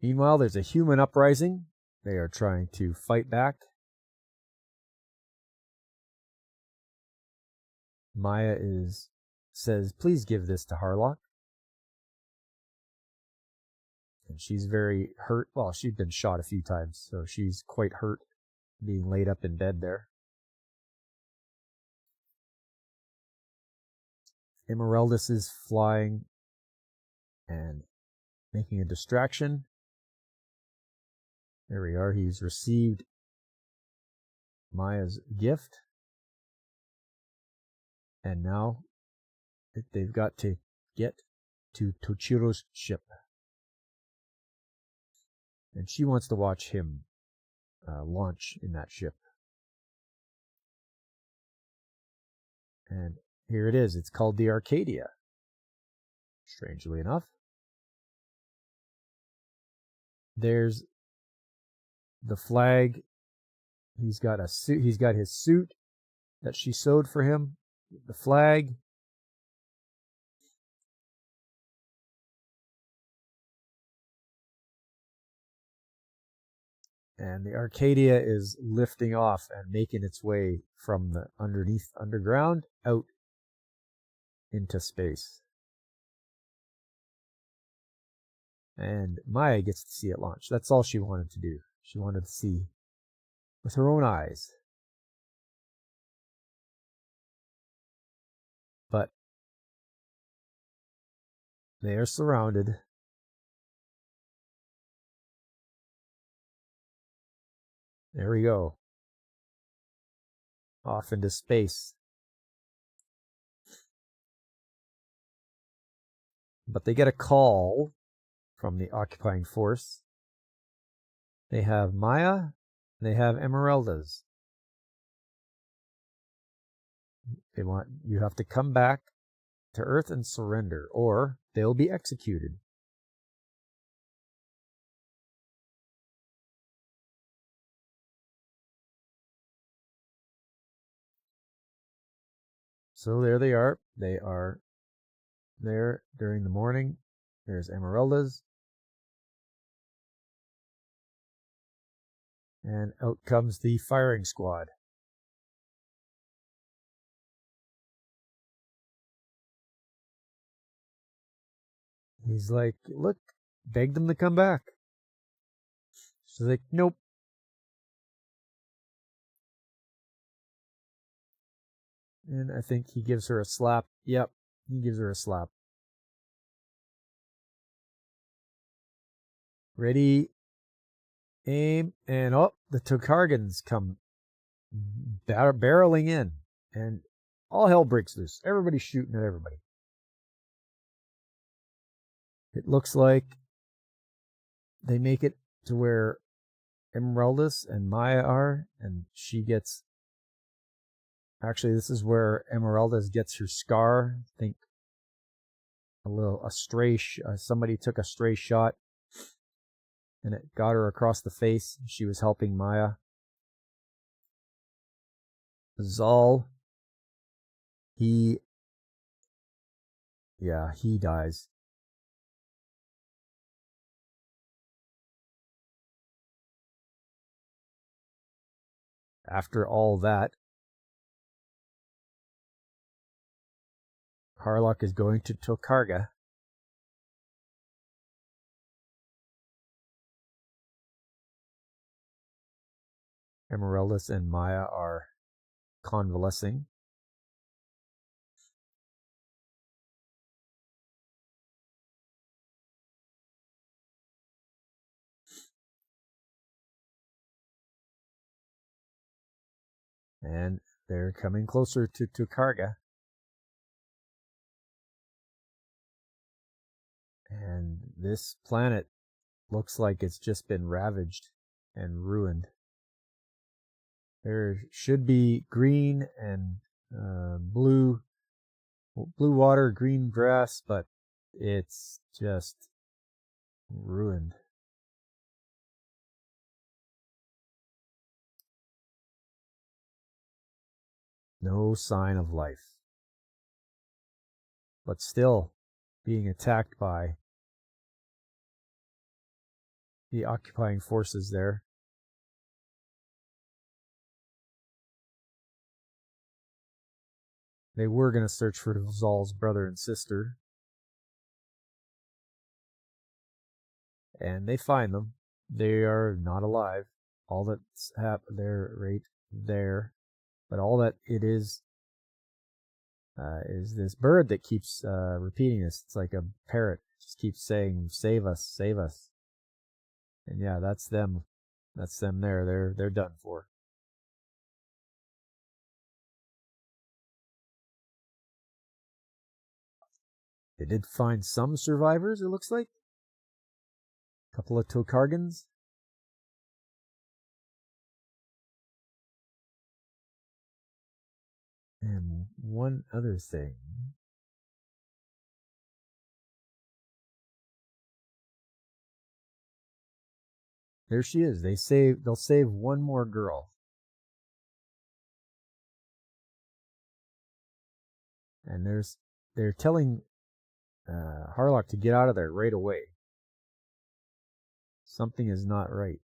Meanwhile, there's a human uprising. They are trying to fight back. Maya says, please give this to Harlock. And she's very hurt. Well, she's been shot a few times, so she's quite hurt being laid up in bed there. Emeraldus is flying and making a distraction. There we are. He's received Maya's gift. And now they've got to get to Tochiro's ship. And she wants to watch him launch in that ship. And here it is. It's called the Arcadia. Strangely enough. There's the flag. He's got a suit. He's got his suit that she sewed for him. The flag. And the Arcadia is lifting off and making its way from the underground out into space. And Maya gets to see it launch. That's all she wanted to do. She wanted to see with her own eyes. But they are surrounded. There we go. Off into space. But they get a call from the occupying force. They have Maya. They have Emeraldas. They want you have to come back to Earth and surrender, or they'll be executed. So there they are. They are there during the morning. There's Emeraldas. And out comes the firing squad. He's like, look, beg them to come back. She's like, nope. And I think he gives her a slap. Yep, he gives her a slap. Ready, aim, and oh, the Tokargans come barreling in. And all hell breaks loose. Everybody's shooting at everybody. It looks like they make it to where Emeraldus and Maya are, and she gets... Actually, this is where Emeraldus gets her scar. I think somebody took a stray shot, and it got her across the face. She was helping Maya. Zal, he dies. After all that, Harlock is going to Tokarga. Emeraldus and Maya are convalescing. And they're coming closer to Tokarga. And this planet looks like it's just been ravaged and ruined. There should be green and blue water, green grass, but it's just ruined. No sign of life. But still being attacked by the occupying forces there. They were going to search for Zal's brother and sister. And they find them. They are not alive. All that's happened, they're right there. But all that it is this bird that keeps repeating this. It's like a parrot. It just keeps saying, save us, save us. And yeah, that's them. That's them there. They're done for. They did find some survivors, it looks like. A couple of Tokargans. And one other thing. There she is. They'll save one more girl. And they're telling Harlock to get out of there right away. Something is not right.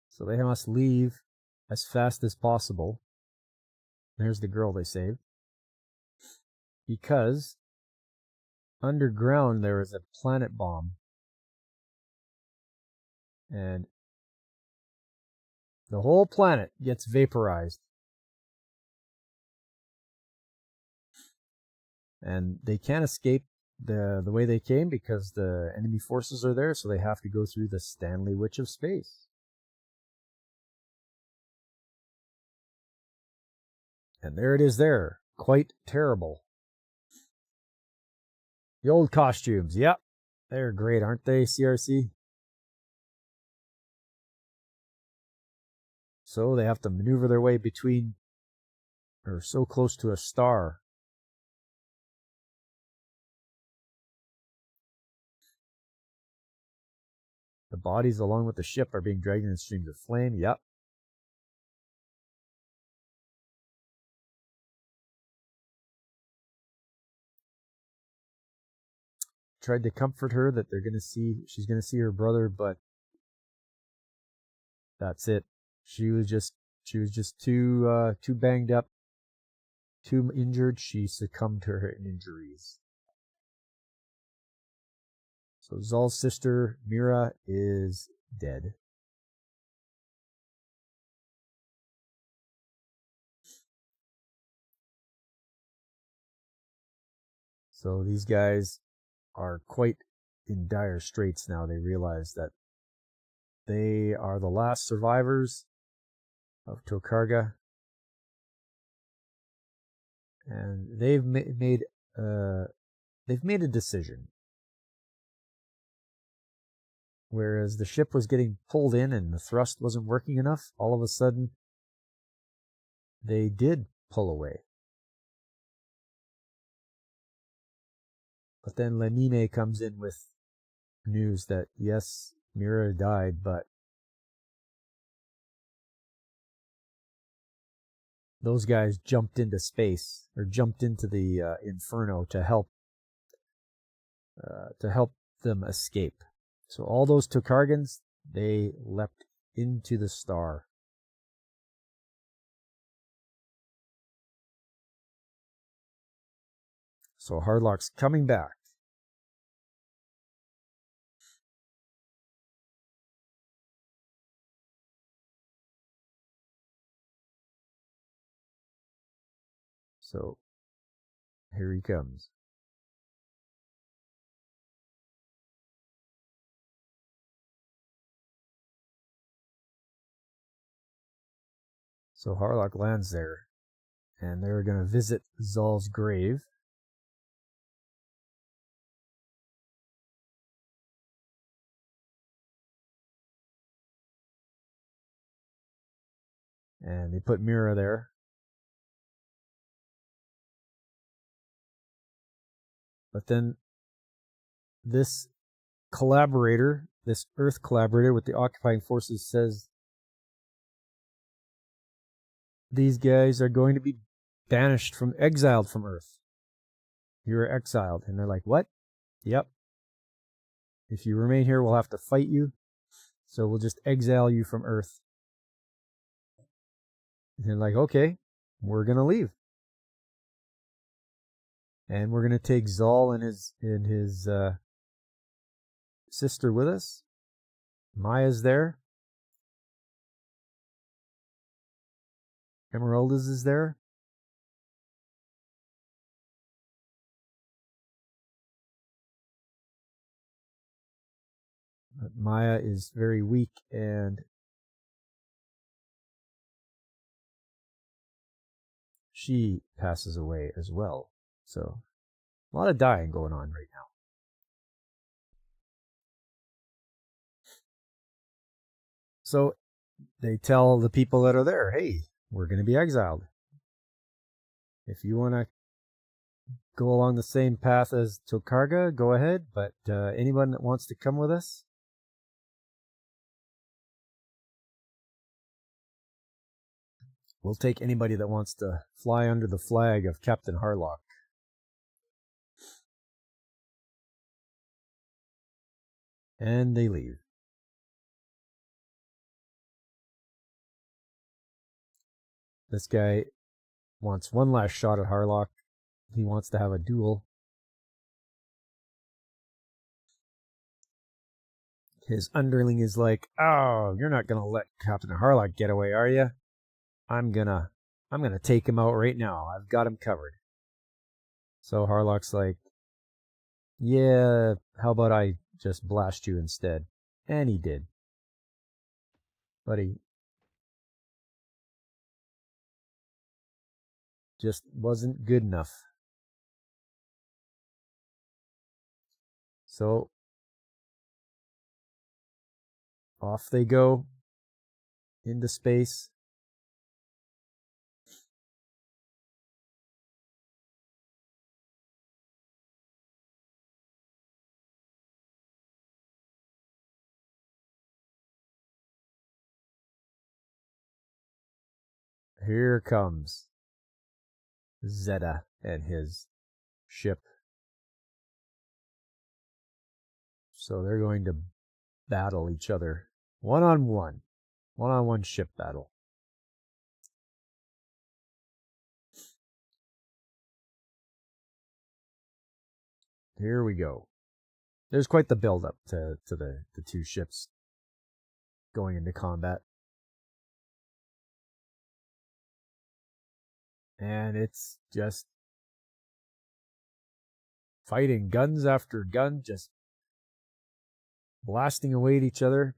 So they must leave as fast as possible. There's the girl they saved. Because underground there is a planet bomb. And the whole planet gets vaporized. And they can't escape the way they came because the enemy forces are there, so they have to go through the Stanley Witch of Space. And there it is there. Quite terrible. The old costumes, yep. They're great, aren't they, CRC? So they have to maneuver their way between, or so close to a star. The bodies along with the ship are being dragged in streams of flame, yep. Tried to comfort her that she's gonna see her brother, but that's it. She was just too banged up, too injured. She succumbed to her injuries. So Zal's sister Mira is dead. So these guys are quite in dire straits now. They realize that they are the last survivors of Tokarga, and they've made a decision. Whereas the ship was getting pulled in and the thrust wasn't working enough, all of a sudden they did pull away. But then Lenine comes in with news that yes, Mira died, but those guys jumped into space, or jumped into the inferno to help them escape. So all those Tokargans, they leapt into the star. So Hardlock's coming back. So here he comes. So Harlock lands there, and they're going to visit Zal's grave. And they put Mira there. But then this collaborator, this Earth collaborator with the occupying forces, says these guys are going to be banished exiled from Earth. You're exiled. And they're like, what? Yep. If you remain here, we'll have to fight you. So we'll just exile you from Earth. And they're like, okay, we're going to leave. And we're going to take Zal and his sister with us. Maya's there. Emeraldas is there. But Maya is very weak, and she passes away as well. So a lot of dying going on right now. So they tell the people that are there, hey, we're going to be exiled. If you want to go along the same path as Tokarga, go ahead. But anyone that wants to come with us, we'll take anybody that wants to fly under the flag of Captain Harlock. And they leave. This guy wants one last shot at Harlock. He wants to have a duel. His underling is like, "Oh, you're not gonna let Captain Harlock get away, are you? I'm gonna take him out right now. I've got him covered." So Harlock's like, "Yeah, how about I just blast you instead?" And he did. But he just wasn't good enough. So off they go into space. Here comes Zeta and his ship. So they're going to battle each other one-on-one. One-on-one ship battle. Here we go. There's quite the build-up to the two ships going into combat. And it's just fighting, guns after gun, just blasting away at each other.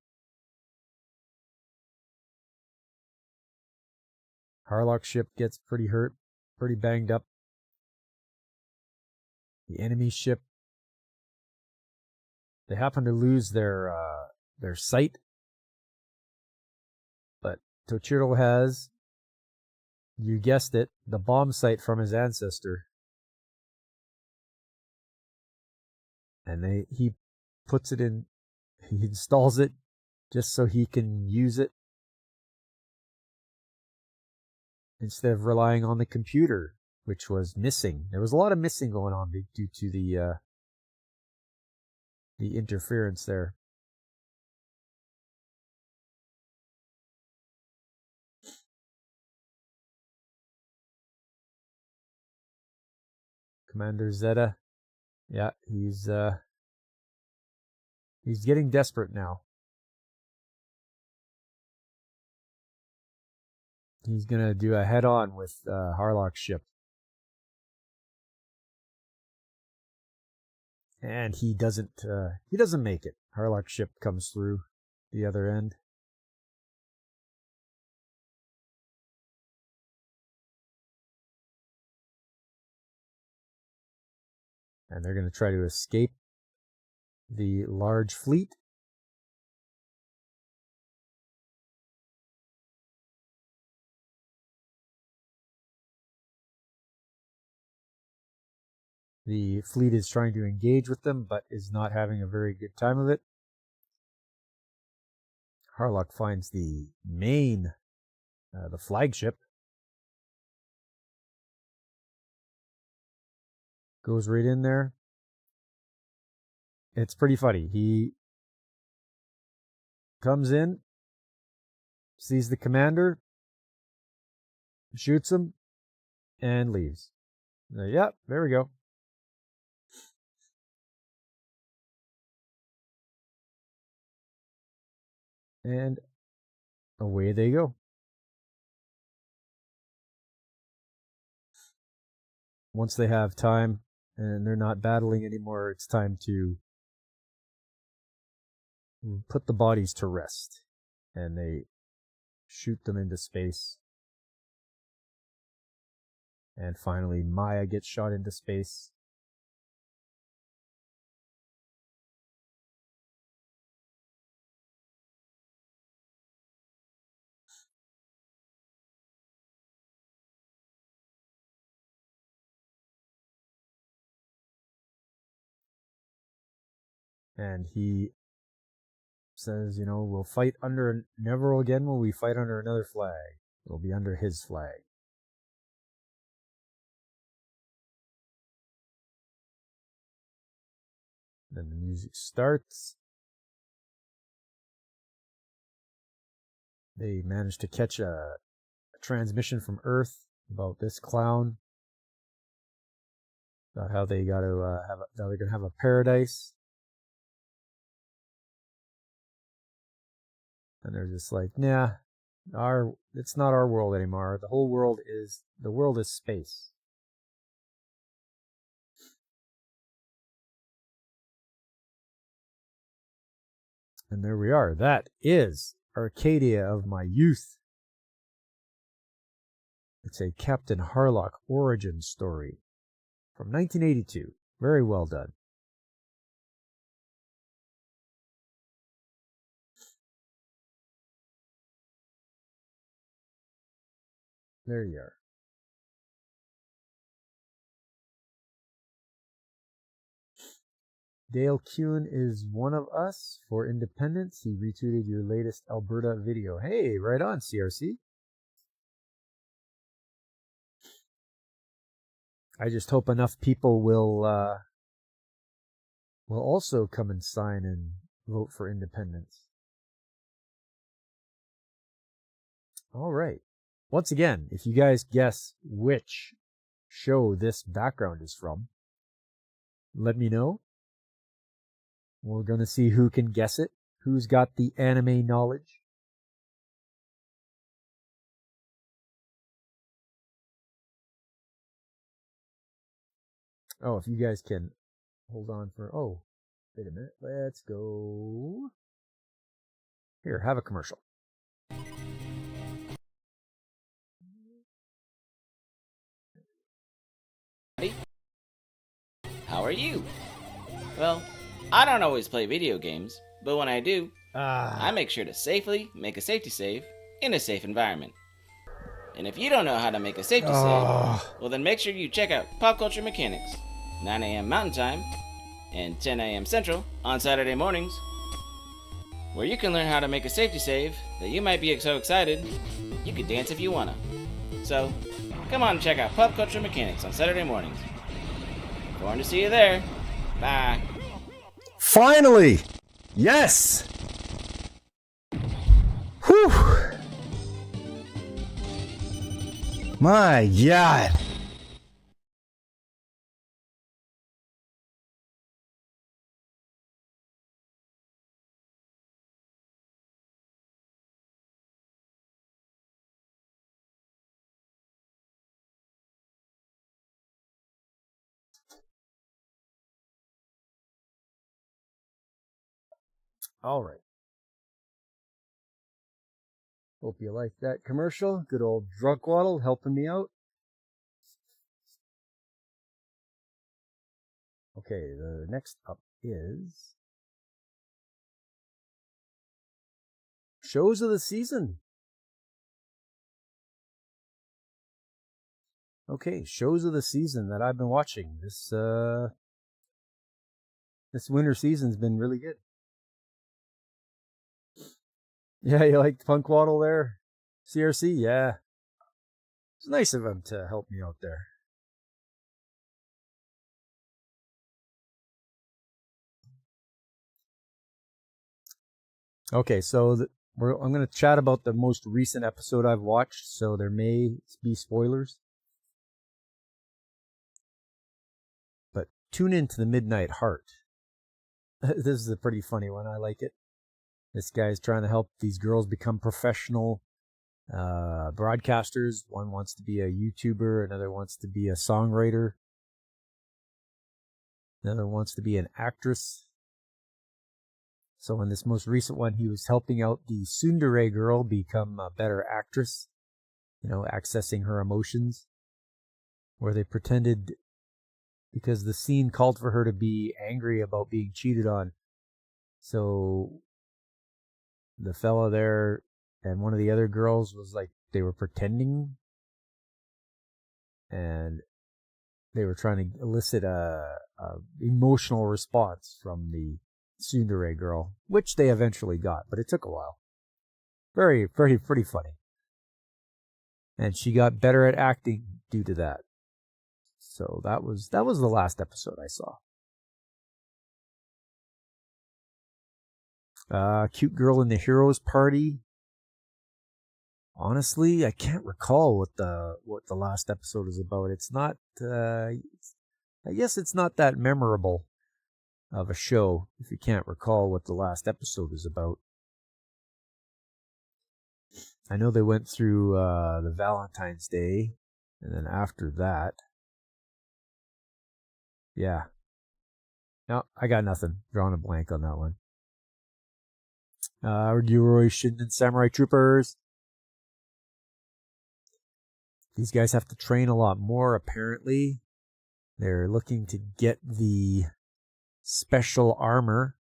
Harlock's ship gets pretty hurt, pretty banged up. The enemy ship, they happen to lose their sight, but Tochiro has, you guessed it, the bomb sight from his ancestor. And he puts it in, he installs it just so he can use it instead of relying on the computer, which was missing. There was a lot of missing going on due to the interference there. Commander Zeta, yeah, he's getting desperate now. He's gonna do a head-on with Harlock's ship, and he doesn't make it. Harlock's ship comes through the other end. And they're going to try to escape the large fleet. The fleet is trying to engage with them, but is not having a very good time of it. Harlock finds the main, the flagship. Goes right in there. It's pretty funny. He comes in, sees the commander, shoots him, and leaves. Yeah, there we go. And away they go. Once they have time and they're not battling anymore, it's time to put the bodies to rest. And they shoot them into space. And finally, Maya gets shot into space. And he says, we'll fight under, never again will we fight under another flag. It'll be under his flag. Then the music starts. They manage to catch a transmission from Earth about this clown, about how they got to how they're gonna have a paradise. And they're just like, nah, it's not our world anymore. The world is space. And there we are. That is Arcadia of my youth. It's a Captain Harlock origin story from 1982. Very well done. There you are. Dale Kuhn is one of us for independence. He retweeted your latest Alberta video. Hey, right on, CRC. I just hope enough people will also come and sign and vote for independence. All right. Once again, if you guys guess which show this background is from, let me know. We're going to see who can guess it, who's got the anime knowledge. Oh, if you guys can hold on for... Oh, wait a minute. Let's go. Here, have a commercial. How are you? Well, I don't always play video games, but when I do, I make sure to safely make a safety save in a safe environment. And if you don't know how to make a safety save, well then make sure you check out Pop Culture Mechanics, 9 a.m. Mountain Time and 10 a.m. Central on Saturday mornings, where you can learn how to make a safety save that you might be so excited you could dance if you wanna. So, come on and check out Pop Culture Mechanics on Saturday mornings. Going to see you there. Bye. Finally! Yes! Whew! My God! All right. Hope you liked that commercial. Good old Drunkwaddle helping me out. Okay, the next up is shows of the season. Okay, shows of the season that I've been watching. This winter season's been really good. Yeah, you like Punkwaddle there? CRC? Yeah. It's nice of him to help me out there. Okay, so I'm going to chat about the most recent episode I've watched, so there may be spoilers. But tune into the Midnight Heart. This is a pretty funny one. I like it. This guy's trying to help these girls become professional broadcasters. One wants to be a YouTuber. Another wants to be a songwriter. Another wants to be an actress. So in this most recent one, he was helping out the tsundere girl become a better actress. You know, accessing her emotions. Where they pretended, because the scene called for her to be angry about being cheated on. So the fella there and one of the other girls was like, they were pretending. And they were trying to elicit a emotional response from the tsundere girl, which they eventually got, but it took a while. Pretty funny. And she got better at acting due to that. So that was the last episode I saw. Cute Girl in the Heroes Party. Honestly, I can't recall what the last episode is about. It's not. I guess it's not that memorable of a show if you can't recall what the last episode is about. I know they went through the Valentine's Day, and then after that, yeah. No, I got nothing. Drawing a blank on that one. Ryuroi Shinden Samurai Troopers. These guys have to train a lot more, apparently. They're looking to get the special armor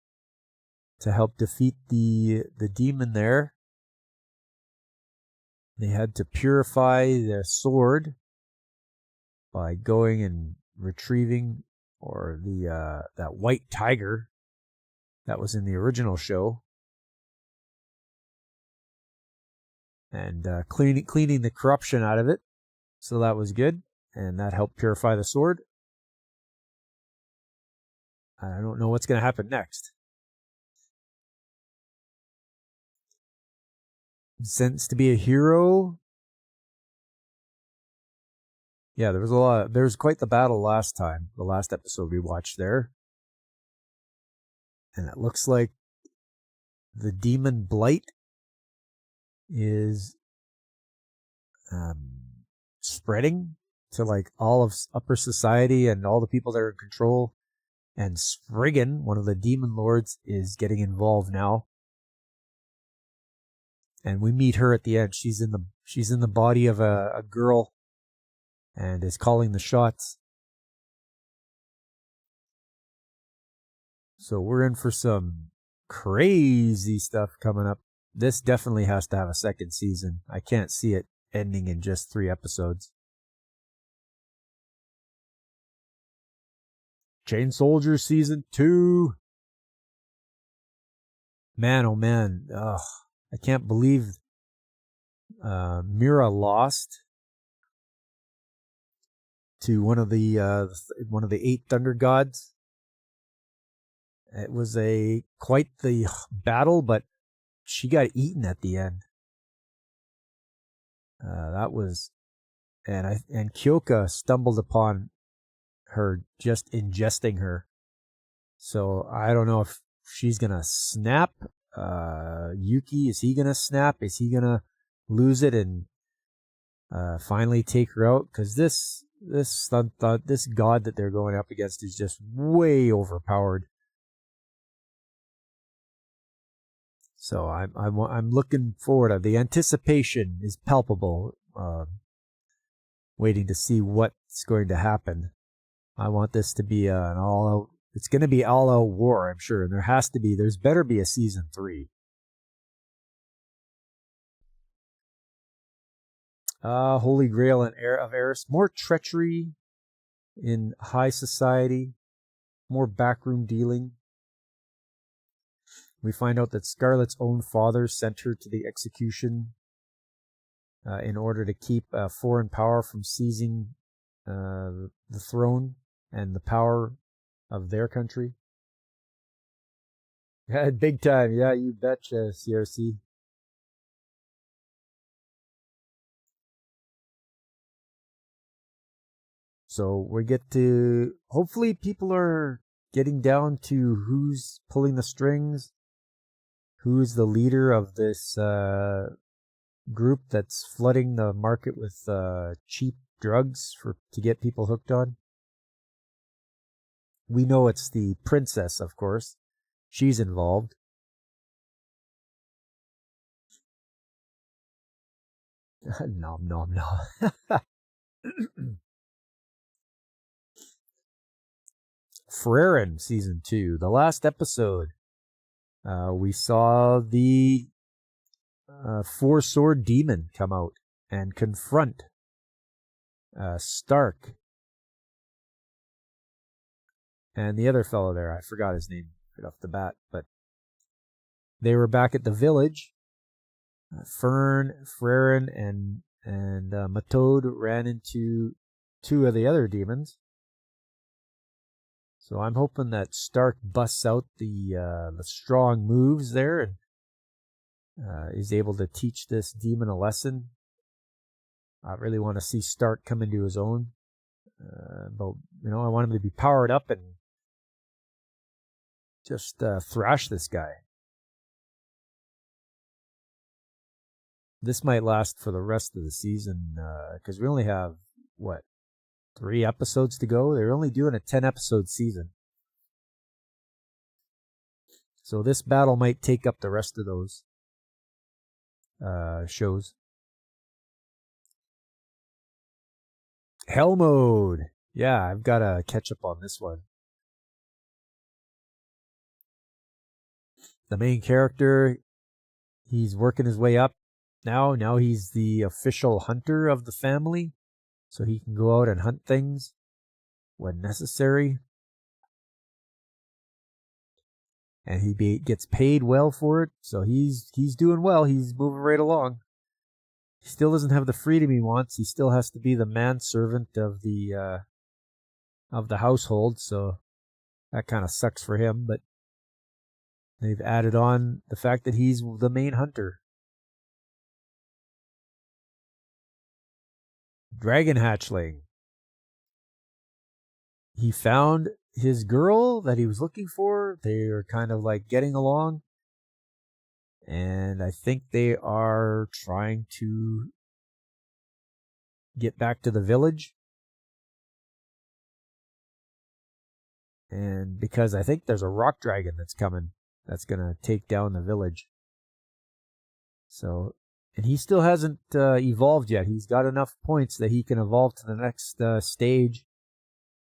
to help defeat the demon there. They had to purify their sword by going and retrieving or that white tiger that was in the original show, and cleaning the corruption out of it. So that was good, and that helped purify the sword. I don't know what's going to happen next. Sentenced to be a hero. Yeah, there was quite the battle last time, the last episode we watched there. And it looks like the demon blight is spreading to like all of upper society and all the people that are in control. And Spriggan, one of the demon lords, is getting involved now. And we meet her at the end. She's in the body of a girl and is calling the shots. So we're in for some crazy stuff coming up. This definitely has to have a second season. I can't see it ending in just 3 episodes. Chain Soldier Season 2. Man, oh man. Ugh. I can't believe Mira lost to one of the 8 Thunder Gods. It was quite the battle, but she got eaten at the end. That was, and Kyoka stumbled upon her just ingesting her. So I don't know if she's gonna snap. Yuki, is he gonna snap? Is he gonna lose it and finally take her out? Because this god that they're going up against is just way overpowered. So I'm looking forward. The anticipation is palpable. Waiting to see what's going to happen. I want this to be an all-out. It's going to be all-out war, I'm sure. And there's better be a season 3. Holy Grail and Heir of Eris. More treachery in high society. More backroom dealing. We find out that Scarlet's own father sent her to the execution in order to keep foreign power from seizing the throne and the power of their country. Yeah, big time. Yeah, you betcha, CRC. So we get to, hopefully people are getting down to who's pulling the strings, who's the leader of this group that's flooding the market with cheap drugs to get people hooked on. We know it's the princess, of course. She's involved. Nom nom nom. Frerin Season 2, the last episode. We saw the 4-sword demon come out and confront Stark and the other fellow there. I forgot his name right off the bat, but they were back at the village. Fern, Frerin, and Matode ran into 2 of the other demons. So I'm hoping that Stark busts out the strong moves there and is able to teach this demon a lesson. I really want to see Stark come into his own. But, I want him to be powered up and just thrash this guy. this might last for the rest of the season, because we only have, 3 episodes to go? They're only doing a 10-episode season. So this battle might take up the rest of those shows. Hell Mode. Yeah, I've got to catch up on this one. The main character, he's working his way up now. Now he's the official hunter of the family, so he can go out and hunt things when necessary. And he gets paid well for it, so he's doing well. He's moving right along. He still doesn't have the freedom he wants. He still has to be the manservant of the household, so that kind of sucks for him. But they've added on the fact that he's the main hunter. Dragon Hatchling. He found his girl that he was looking for. They are kind of like getting along. And I think they are trying to get back to the village. And because I think there's a rock dragon that's coming, that's going to take down the village. So, and he still hasn't evolved yet. He's got enough points that he can evolve to the next stage.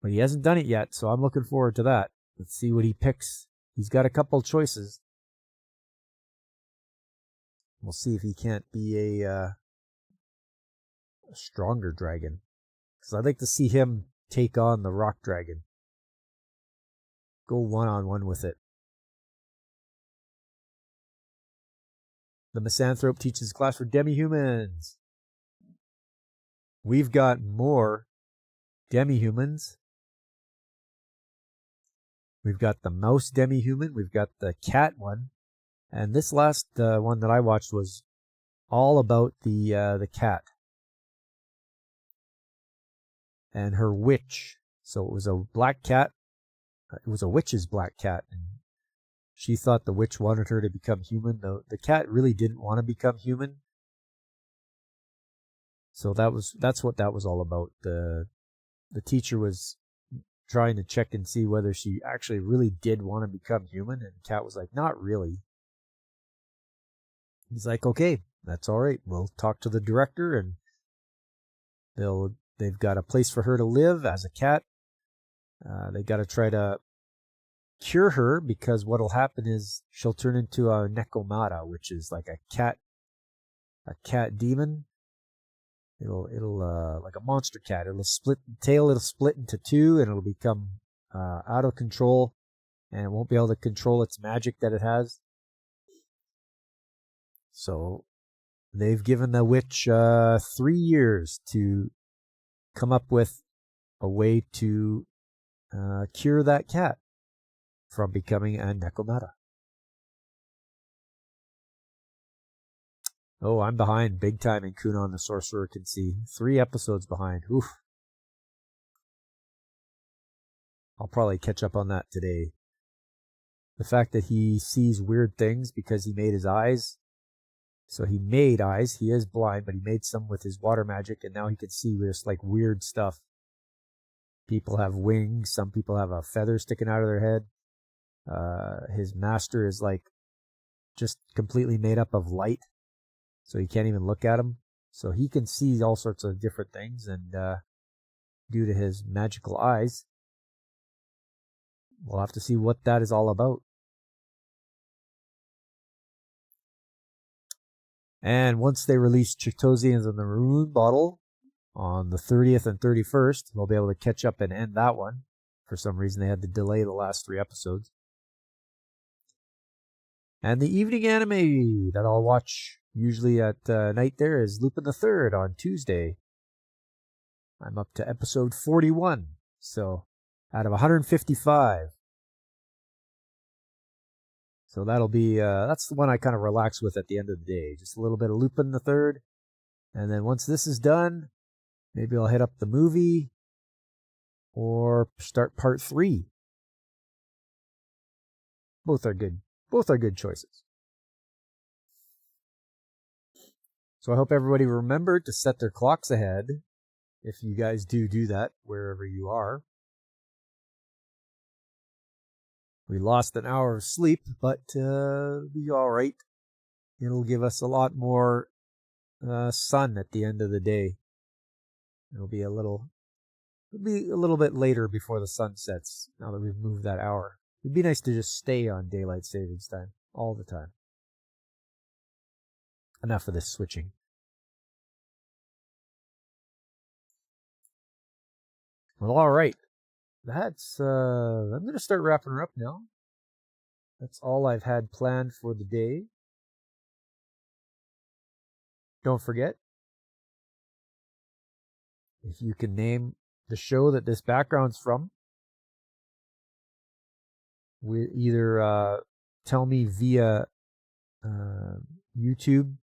But he hasn't done it yet, so I'm looking forward to that. Let's see what he picks. He's got a couple choices. We'll see if he can't be a stronger dragon. Because I'd like to see him take on the rock dragon. Go one-on-one with it. The Misanthrope teaches a class for demi-humans. We've got more demi-humans. We've got the mouse demi-human. We've got the cat one. And this last one that I watched was all about the cat. And her witch. So it was a black cat. It was a witch's black cat. And she thought the witch wanted her to become human. The cat really didn't want to become human. So that's what that was all about. The teacher was trying to check and see whether she actually really did want to become human, and the cat was like, not really. He's like, okay, that's all right. We'll talk to the director, and they've got a place for her to live as a cat. They got to try to cure her, because what'll happen is she'll turn into a Nekomata, which is like a cat demon. It'll like a monster cat. It'll split the tail. It'll split into two, and it'll become out of control, and it won't be able to control its magic that it has. So they've given the witch 3 years to come up with a way to cure that cat from becoming a Nekomata. Oh, I'm behind big time in Kunon the Sorcerer Can See. 3 episodes behind. Oof. I'll probably catch up on that today. The fact that he sees weird things because he made his eyes. So he made eyes. He is blind, but he made some with his water magic, and now he can see this like weird stuff. People have wings. Some people have a feather sticking out of their head. His master is like just completely made up of light. So you can't even look at him. So he can see all sorts of different things, and due to his magical eyes, we'll have to see what that is all about. And once they release Chitosians in the Maroon Bottle on the 30th and 31st, we'll be able to catch up and end that one. For some reason, they had to delay the last 3 episodes. And the evening anime that I'll watch usually at night there is Lupin the Third on Tuesday. I'm up to episode 41, so out of 155. So that'll be, that's the one I kind of relax with at the end of the day. Just a little bit of Lupin the Third. And then once this is done, maybe I'll hit up the movie or start part 3. Both are good. Both are good choices. So I hope everybody remembered to set their clocks ahead, if you guys do that, wherever you are. We lost an hour of sleep, but it'll be all right. It'll give us a lot more sun at the end of the day. It'll be a little bit later before the sun sets, now that we've moved that hour. It'd be nice to just stay on daylight savings time all the time. Enough of this switching. Well, all right. That's I'm going to start wrapping her up now. That's all I've had planned for the day. Don't forget, if you can name the show that this background's from, we either tell me via YouTube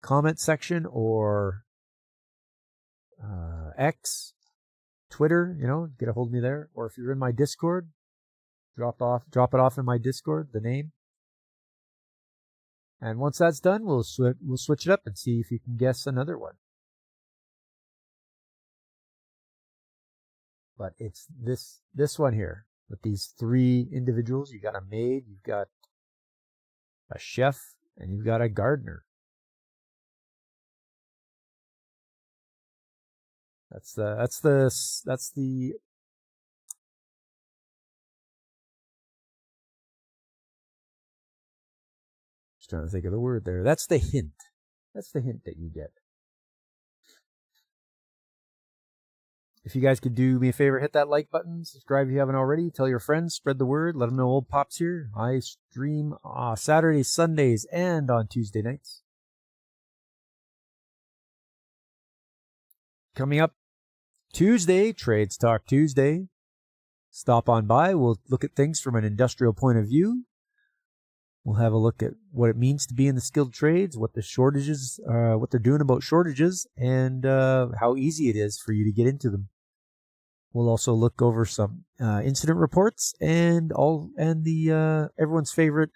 comment section or X, Twitter, get a hold of me there. Or if you're in my Discord, drop it off in my Discord, the name. And once that's done, we'll switch it up and see if you can guess another one. But it's this one here with these three individuals. You got a maid, you've got a chef, and you've got a gardener. That's the just trying to think of the word there. That's the hint. That's the hint that you get. If you guys could do me a favor, hit that like button, subscribe if you haven't already, tell your friends, spread the word, let them know Old Pop's here. I stream Saturdays, Sundays, and on Tuesday nights. Coming up Tuesday, Trades Talk Tuesday. Stop on by. We'll look at things from an industrial point of view. We'll have a look at what it means to be in the skilled trades, what the shortages, what they're doing about shortages, and how easy it is for you to get into them. We'll also look over some incident reports and the everyone's favorite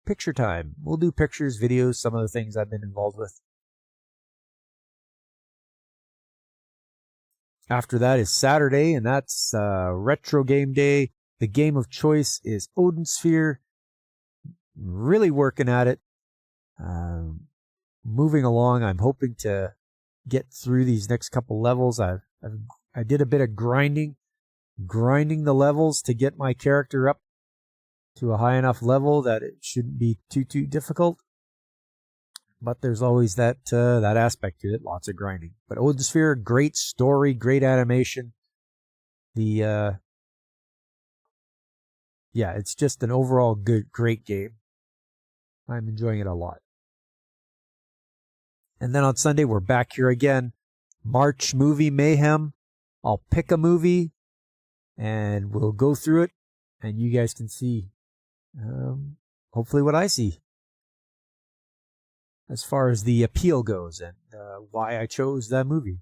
picture time. We'll do pictures, videos, some of the things I've been involved with. After that is Saturday, and that's retro game day. The game of choice is Odin Sphere. Really working at it. Moving along. I'm hoping to get through these next couple levels. I did a bit of grinding the levels to get my character up to a high enough level that it shouldn't be too difficult. But there's always that aspect to it, lots of grinding. But Odin Sphere, great story, great animation. It's just an overall great game. I'm enjoying it a lot. And then on Sunday, we're back here again. March Movie Mayhem. I'll pick a movie, and we'll go through it, and you guys can see, hopefully, what I see as far as the appeal goes and why I chose that movie.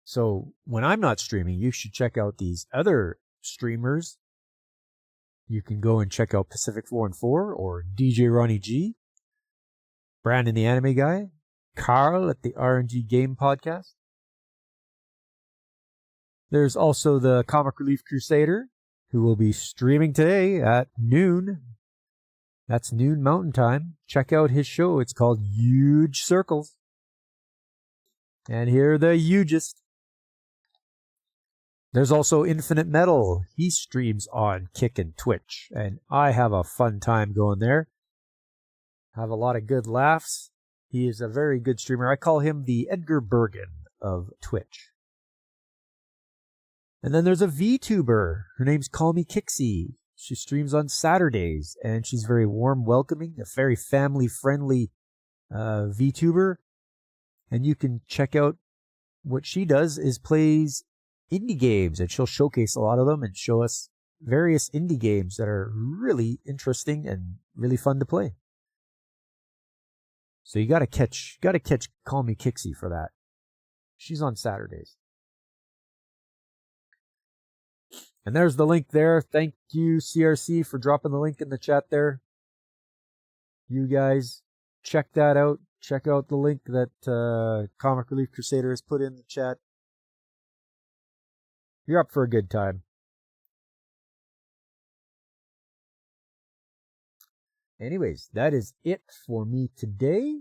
So when I'm not streaming, you should check out these other streamers. You can go and check out Pacific 4 or DJ Ronnie G, Brandon the Anime Guy, Carl at the RNG Game Podcast. There's also the Comic Relief Crusader, who will be streaming today at noon. That's noon Mountain Time. Check out his show. It's called Huge Circles. And here are the hugest. There's also Infinite Metal. He streams on Kick and Twitch, and I have a fun time going there. Have a lot of good laughs. He is a very good streamer. I call him the Edgar Bergen of Twitch. And then there's a VTuber. Her name's Call Me Kixie. She streams on Saturdays, and she's very warm, welcoming, a very family-friendly VTuber. And you can check out what she does is plays indie games, and she'll showcase a lot of them and show us various indie games that are really interesting and really fun to play. So you gotta catch Call Me Kixie for that. She's on Saturdays. And there's the link there. Thank you, CRC, for dropping the link in the chat there. you guys check that out. Check out the link that Comic Relief Crusader has put in the chat. You're up for a good time. Anyways, that is it for me today.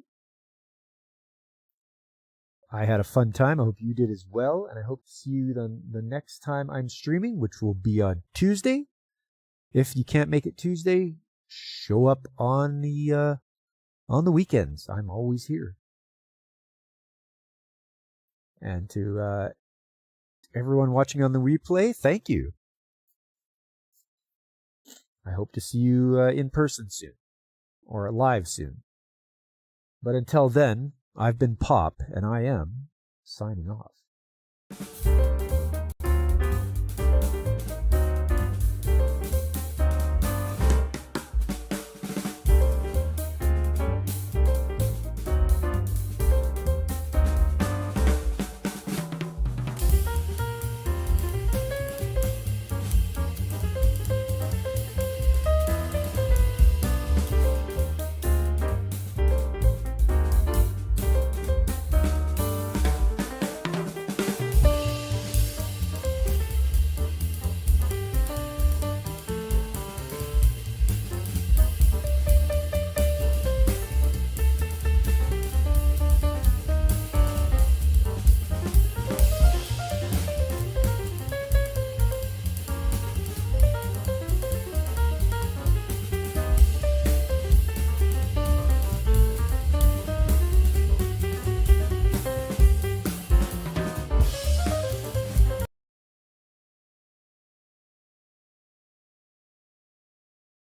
I had a fun time. I hope you did as well. And I hope to see you the next time I'm streaming, which will be on Tuesday. If you can't make it Tuesday, show up on the weekends. I'm always here. And to everyone watching on the replay, thank you. I hope to see you in person soon, or live soon. But until then, I've been Pop, and I am signing off.